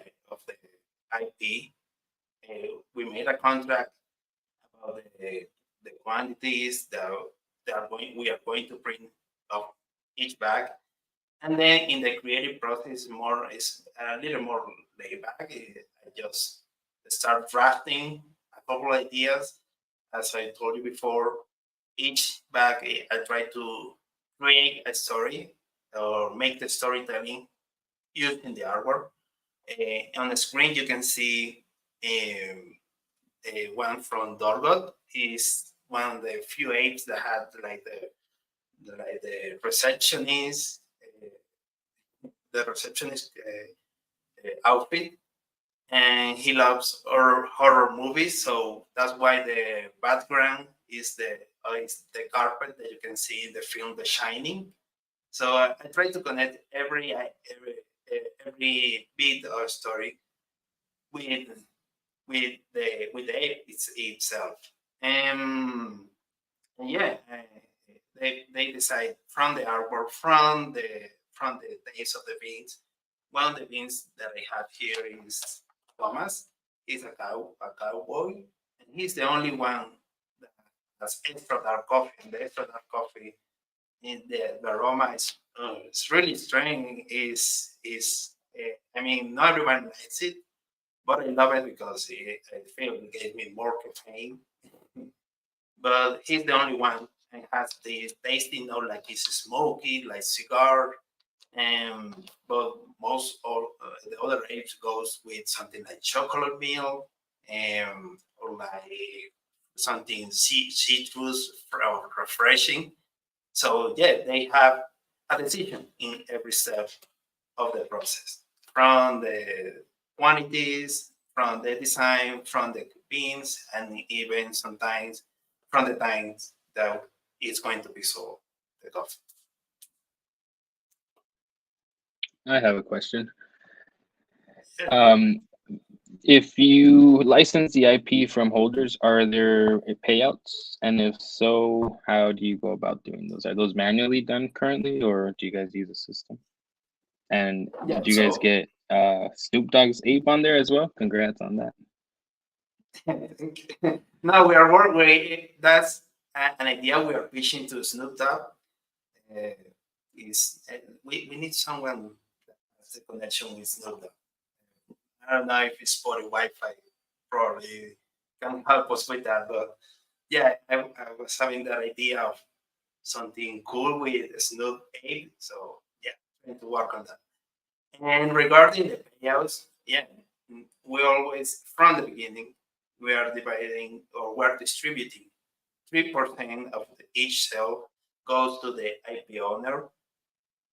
Speaker 2: IP. We made a contract about the quantities that we are going to print of each bag. And then in the creative process, more is a little more laid back. I just start drafting a couple ideas. As I told you before, each bag I try to create a story or make the storytelling using the artwork. On the screen, you can see one from Dorgot. He's one of the few apes that had like the receptionist outfit, and he loves horror movies. So that's why the background is the carpet that you can see in the film The Shining. So I try to connect every bit of story with the ape itself. And yeah, they decide from the artwork, from the taste of the beans. One of the beans that I have here is Thomas. He's a cowboy, and he's the only one that has extra dark coffee. And the extra dark coffee, in the aroma is it's really strange. I mean, not everyone likes it, but I love it because I feel it gave me more caffeine. But he's the only one and has the tasting note like it's smoky, like cigar. But most all the other apes goes with something like chocolate milk, or like something citrus or refreshing. So yeah, they have a decision in every step of the process, from the quantities, from the design, from the beans, and even sometimes from the times that it's going to be sold, the coffee.
Speaker 6: I have a question. If you license the IP from holders, are there payouts? And if so, how do you go about doing those? Are those manually done currently, or do you guys use a system? And
Speaker 2: Yeah,
Speaker 6: did you guys
Speaker 2: so
Speaker 6: get Snoop Dogg's ape on there as well? Congrats on that.
Speaker 2: now we are working. That's an idea we are pitching to Snoop Dogg. We need someone that has the connection with Snoop Dogg. I don't know if it's for the Wi-Fi, probably can help us with that. But yeah, I was having that idea of something cool with Snoop Ape. So yeah, trying to work on that. And regarding the payouts, yeah, we always from the beginning we are dividing or we're distributing 3% of each sale goes to the IP owner.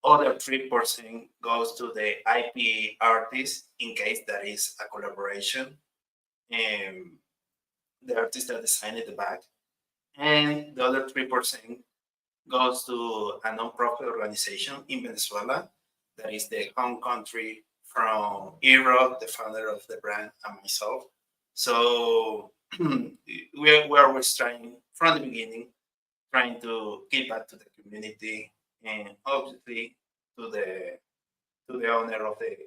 Speaker 2: Other 3% goes to the IP artist in case that is a collaboration. And the artist that designed the bag. And the other 3% goes to a non-profit organization in Venezuela that is the home country from Europe, the founder of the brand, and myself. So we're always trying from the beginning, trying to give back to the community and obviously to the owner of the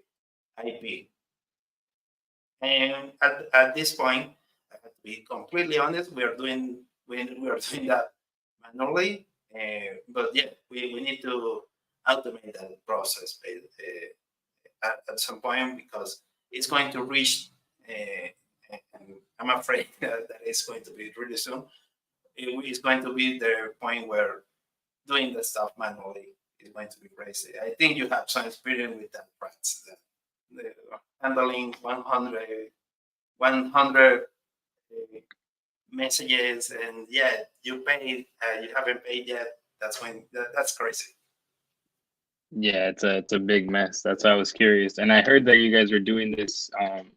Speaker 2: IP. And at this point, I have to be completely honest, we are doing that manually, but yeah, we need to automate that process at some point because it's going to reach, and I'm afraid that it's going to be really soon. It's going to be the point where doing the stuff manually is going to be crazy. I think you have some experience with that, Prats, handling 100 messages, and yeah, you paid, you haven't paid yet. That's crazy.
Speaker 6: Yeah, it's a big mess. That's why I was curious. And I heard that you guys were doing this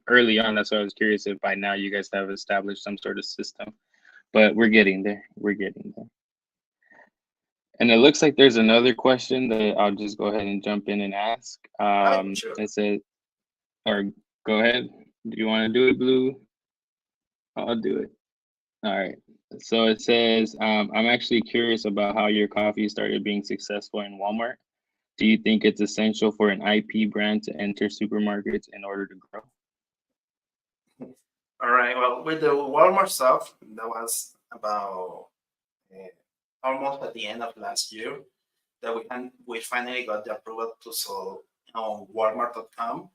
Speaker 6: early on. That's why I was curious if by now you guys have established some sort of system. But we're getting there. We're getting there. And it looks like there's another question that I'll just go ahead and jump in and ask.
Speaker 2: Sure.
Speaker 6: It says, or go ahead. Do you want to do it, Blue? I'll do it. All right. So it says, I'm actually curious about how your coffee started being successful in Walmart. Do you think it's essential for an IP brand to enter supermarkets in order to grow?
Speaker 2: All right. Well, with the Walmart stuff, that was about almost at the end of last year that we finally got the approval to sell on Walmart.com.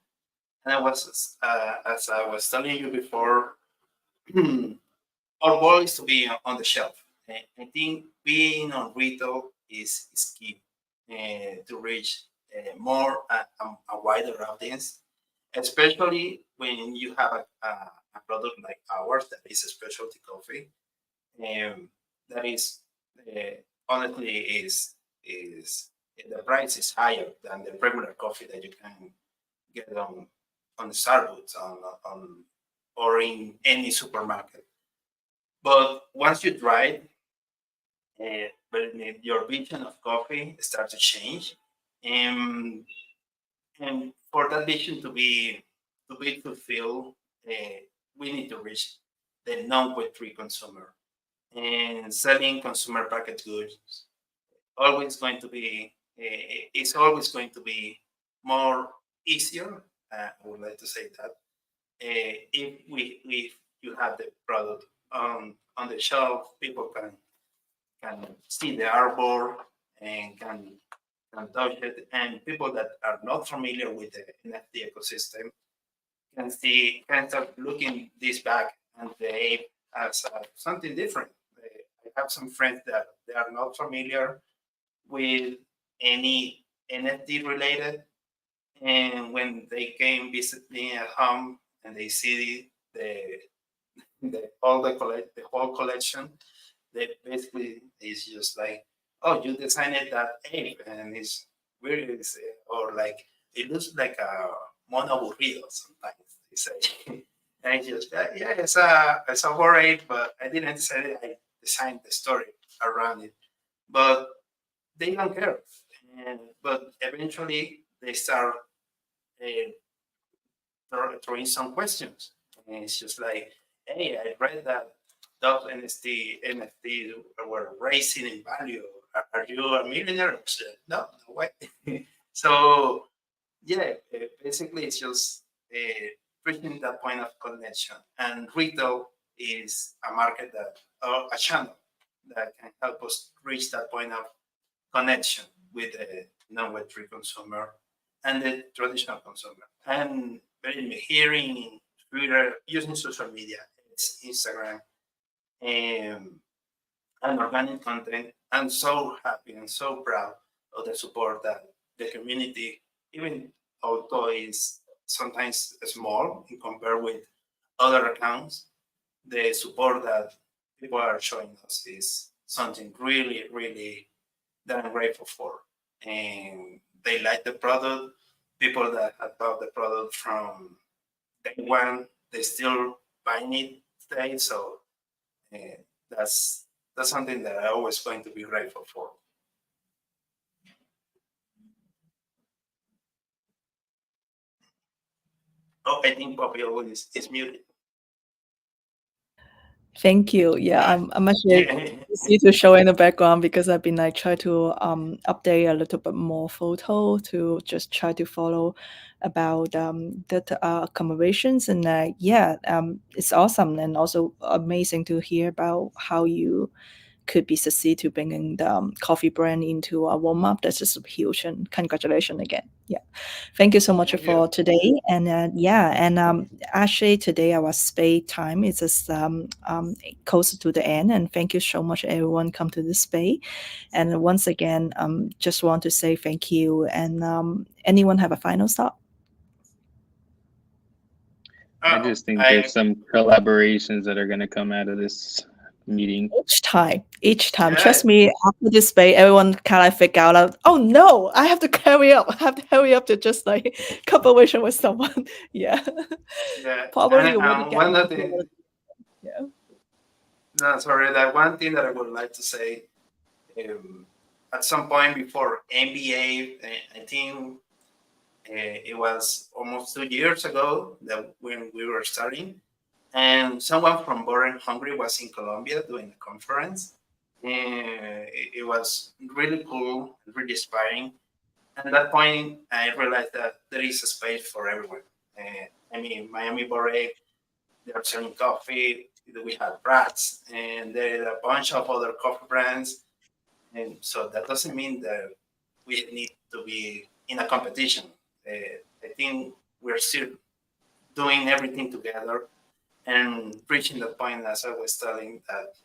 Speaker 2: And I was, as I was telling you before, our goal is to be on the shelf. I think being on retail is key to reach a wider audience, especially when you have a product like ours that is a specialty coffee. That is honestly is the price is higher than the regular coffee that you can get on the Starbucks on or in any supermarket. But once you try it, your vision of coffee starts to change, and for that vision to be fulfilled, we need to reach the non-Web3 consumer. And selling consumer packaged goods always going to be it's always going to be more easier. I would like to say that if you have the product on the shelf, people can see the artboard and can touch it, and people that are not familiar with the NFT ecosystem can start looking this back and the ape as something different. I have some friends that they are not familiar with any NFT related, and when they came visit me at home and they see the whole collection, they basically is just like, oh, you designed that ape, and it's really, or like it looks like a mono aburrido sometimes they say. And it's just yeah, it's a horror ape, but I didn't design it. I designed the story around it, but they don't care. But eventually, they start throwing some questions. And it's just like, hey, I read that those NFTs were raising in value. Are you a millionaire? No, no way. So yeah, basically it's just reaching that point of connection. And retail is a market that, or a channel that can help us reach that point of connection with the non-Web3 consumer and the traditional consumer. And hearing Twitter, using social media, it's Instagram, and organic content. I'm so happy and so proud of the support that the community, even although is sometimes small in compared with other accounts, the support that people are showing us is something really, really that I'm grateful for. And they like the product. People that have bought the product from day one, they still buying it today. So uh, that's something that I always going to be grateful for. Oh, I think Popil is muted.
Speaker 1: Thank you. Yeah, I'm actually easy to show in the background because I've been like try to update a little bit more photo to just try to follow about the commemorations, and yeah, it's awesome and also amazing to hear about how you could be succeed to bringing the coffee brand into a warm up. That's just huge, and congratulations again. Yeah, thank you so much for today. And yeah, and actually today our space time is just close to the end. And thank you so much everyone come to this space. And once again, just want to say thank you. And anyone have a final thought?
Speaker 6: I just think there's some collaborations that are going to come out of this meeting.
Speaker 1: Each time. Trust me, after this space, everyone kind of figure out, oh no, I have to hurry up. I have to hurry up to just like cooperation with someone. Yeah. Probably you would get
Speaker 2: one of the, no, sorry, that one thing that I would like to say, at some point before MBA, I think it was almost 2 years ago that when we were starting, and someone from Bored Hungary was in Colombia doing a conference. And it was really cool, really inspiring. And at that point, I realized that there is a space for everyone. I mean, MiamiBoredApe, they are selling coffee. We have Rats, and there are a bunch of other coffee brands. And so that doesn't mean that we need to be in a competition. I think we're still doing everything together and reaching the point, as I was telling, that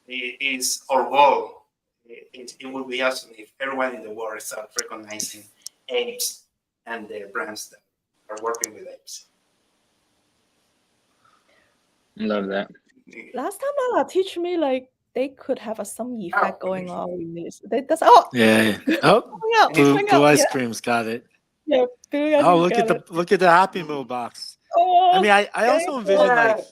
Speaker 2: it is our goal. It would be awesome if everyone in the world starts recognizing apes and the brands that are working with apes.
Speaker 6: Love that.
Speaker 1: Last time Lala teach me like they could have some effect going on with this. That's
Speaker 3: yeah. Oh, blue ice cream's got it.
Speaker 1: Yeah,
Speaker 3: look at the Happy Meal box. I mean, I also envision like,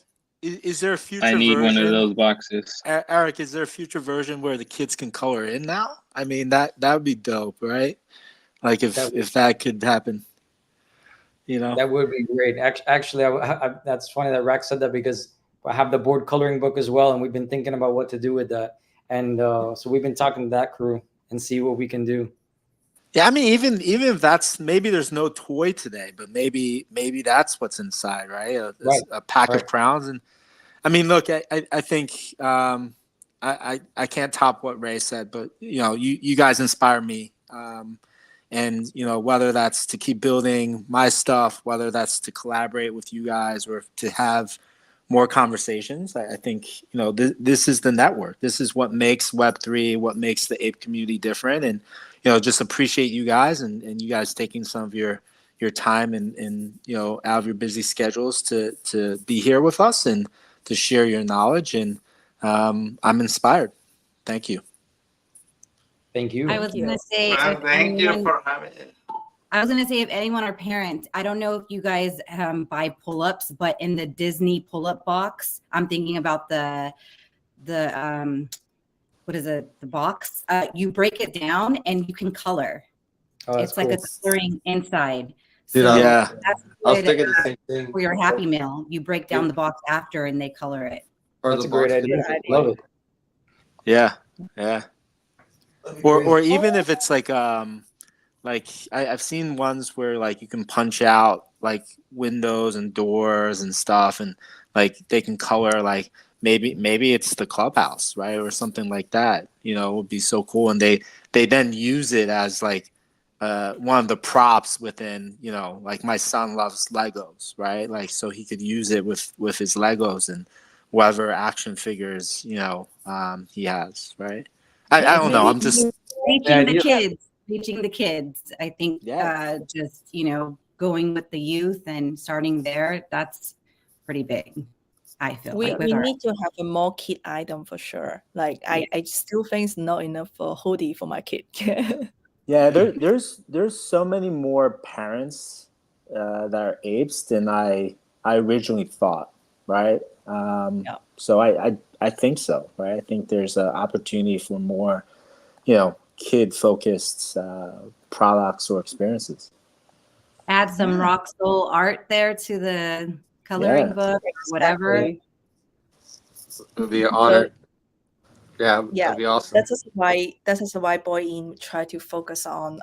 Speaker 3: is there a future version?
Speaker 6: I need one of those boxes.
Speaker 3: Eric, is there a future version where the kids can color in now? I mean, that would be dope, right? Like if that could happen, you know,
Speaker 5: that would be great. Actually, that's funny that Rax said that because I have the board coloring book as well, and we've been thinking about what to do with that. And so we've been talking to that crew and see what we can do.
Speaker 3: Yeah, I mean, even if that's, maybe there's no toy today, but maybe that's what's inside, right? A pack of crowns. And I mean, look, I think I can't top what Ray said, but you know, you guys inspire me. And you know, whether that's to keep building my stuff, whether that's to collaborate with you guys or to have more conversations, I think, you know, this is the network. This is what makes Web3, what makes the ape community different. And you know, just appreciate you guys and you guys taking some of your time and you know, out of your busy schedules to be here with us and to share your knowledge. And I'm inspired. Thank you.
Speaker 5: Thank you.
Speaker 7: I was going to say,
Speaker 2: thank you for having it.
Speaker 7: I was going to say, if anyone are parents, I don't know if you guys buy pull-ups, but in the Disney pull-up box, I'm thinking about the what is it? The box. You break it down and you can color.
Speaker 5: Oh, that's
Speaker 7: It's like
Speaker 5: cool.
Speaker 7: a coloring inside.
Speaker 8: Dude,
Speaker 7: So
Speaker 3: Yeah.
Speaker 7: that's
Speaker 8: I was
Speaker 7: good
Speaker 8: thinking the same thing.
Speaker 7: for your Happy Meal. You break down the box after and they color it.
Speaker 8: Or
Speaker 5: That's
Speaker 8: the
Speaker 5: a great
Speaker 8: box
Speaker 5: idea.
Speaker 8: ticket.
Speaker 5: Love it.
Speaker 3: Yeah. Yeah. Or even if it's like I've seen ones where like you can punch out like windows and doors and stuff, and like they can color like maybe it's the clubhouse, right, or something like that. You know, it would be so cool, and they then use it as like one of the props within. You know, like my son loves Legos, right? Like so he could use it with his Legos and whatever action figures he has, right? I don't know. I'm just
Speaker 7: Reaching the
Speaker 5: idea.
Speaker 7: kids. Reaching the kids. I think
Speaker 3: Yeah.
Speaker 7: just, going with the youth and starting there, that's pretty big. I feel
Speaker 1: We,
Speaker 7: like with
Speaker 1: we
Speaker 7: our
Speaker 1: need to have a more kid item for sure. Like I still think it's not enough for hoodie for my kid.
Speaker 3: Yeah, there's so many more parents that are apes than I originally thought, right?
Speaker 1: Yeah.
Speaker 3: So I think so, right? I think there's an opportunity for more, kid focused products or experiences.
Speaker 7: add some Roc Sol art there to the coloring
Speaker 3: Yeah.
Speaker 7: book, whatever.
Speaker 1: Exactly.
Speaker 8: It would be an honor. Yeah,
Speaker 1: Yeah,
Speaker 8: that'd be awesome.
Speaker 1: that is why BoredIn try to focus on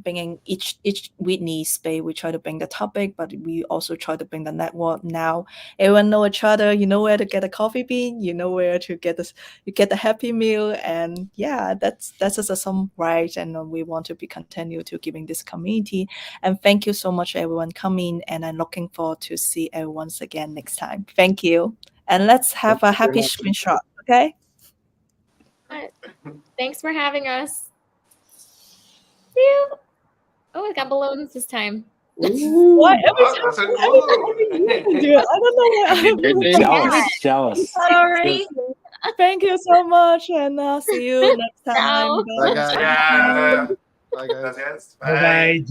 Speaker 1: bringing each Whitney space. We try to bring the topic, but we also try to bring the network. Now everyone know each other. You know where to get a coffee bean. You know where to get the Happy Meal, and yeah, that's just some right. And we want to be continue to giving this community. And thank you so much, everyone coming. And I'm looking forward to see everyone again next time. Thank you, and let's have a happy screenshot. Okay.
Speaker 9: Thanks for having us. Phew. Oh, I got balloons this time.
Speaker 1: What? Every
Speaker 2: Oh,
Speaker 1: time,
Speaker 2: that's a
Speaker 1: every
Speaker 2: cool.
Speaker 1: do it. I don't know why.
Speaker 3: Jealous.
Speaker 9: Sorry.
Speaker 1: Thank you so much, and see you next time.
Speaker 9: Ciao.
Speaker 8: Bye, guys.
Speaker 2: Yeah.
Speaker 8: Bye, guys.
Speaker 2: Gracias.
Speaker 4: Bye bye.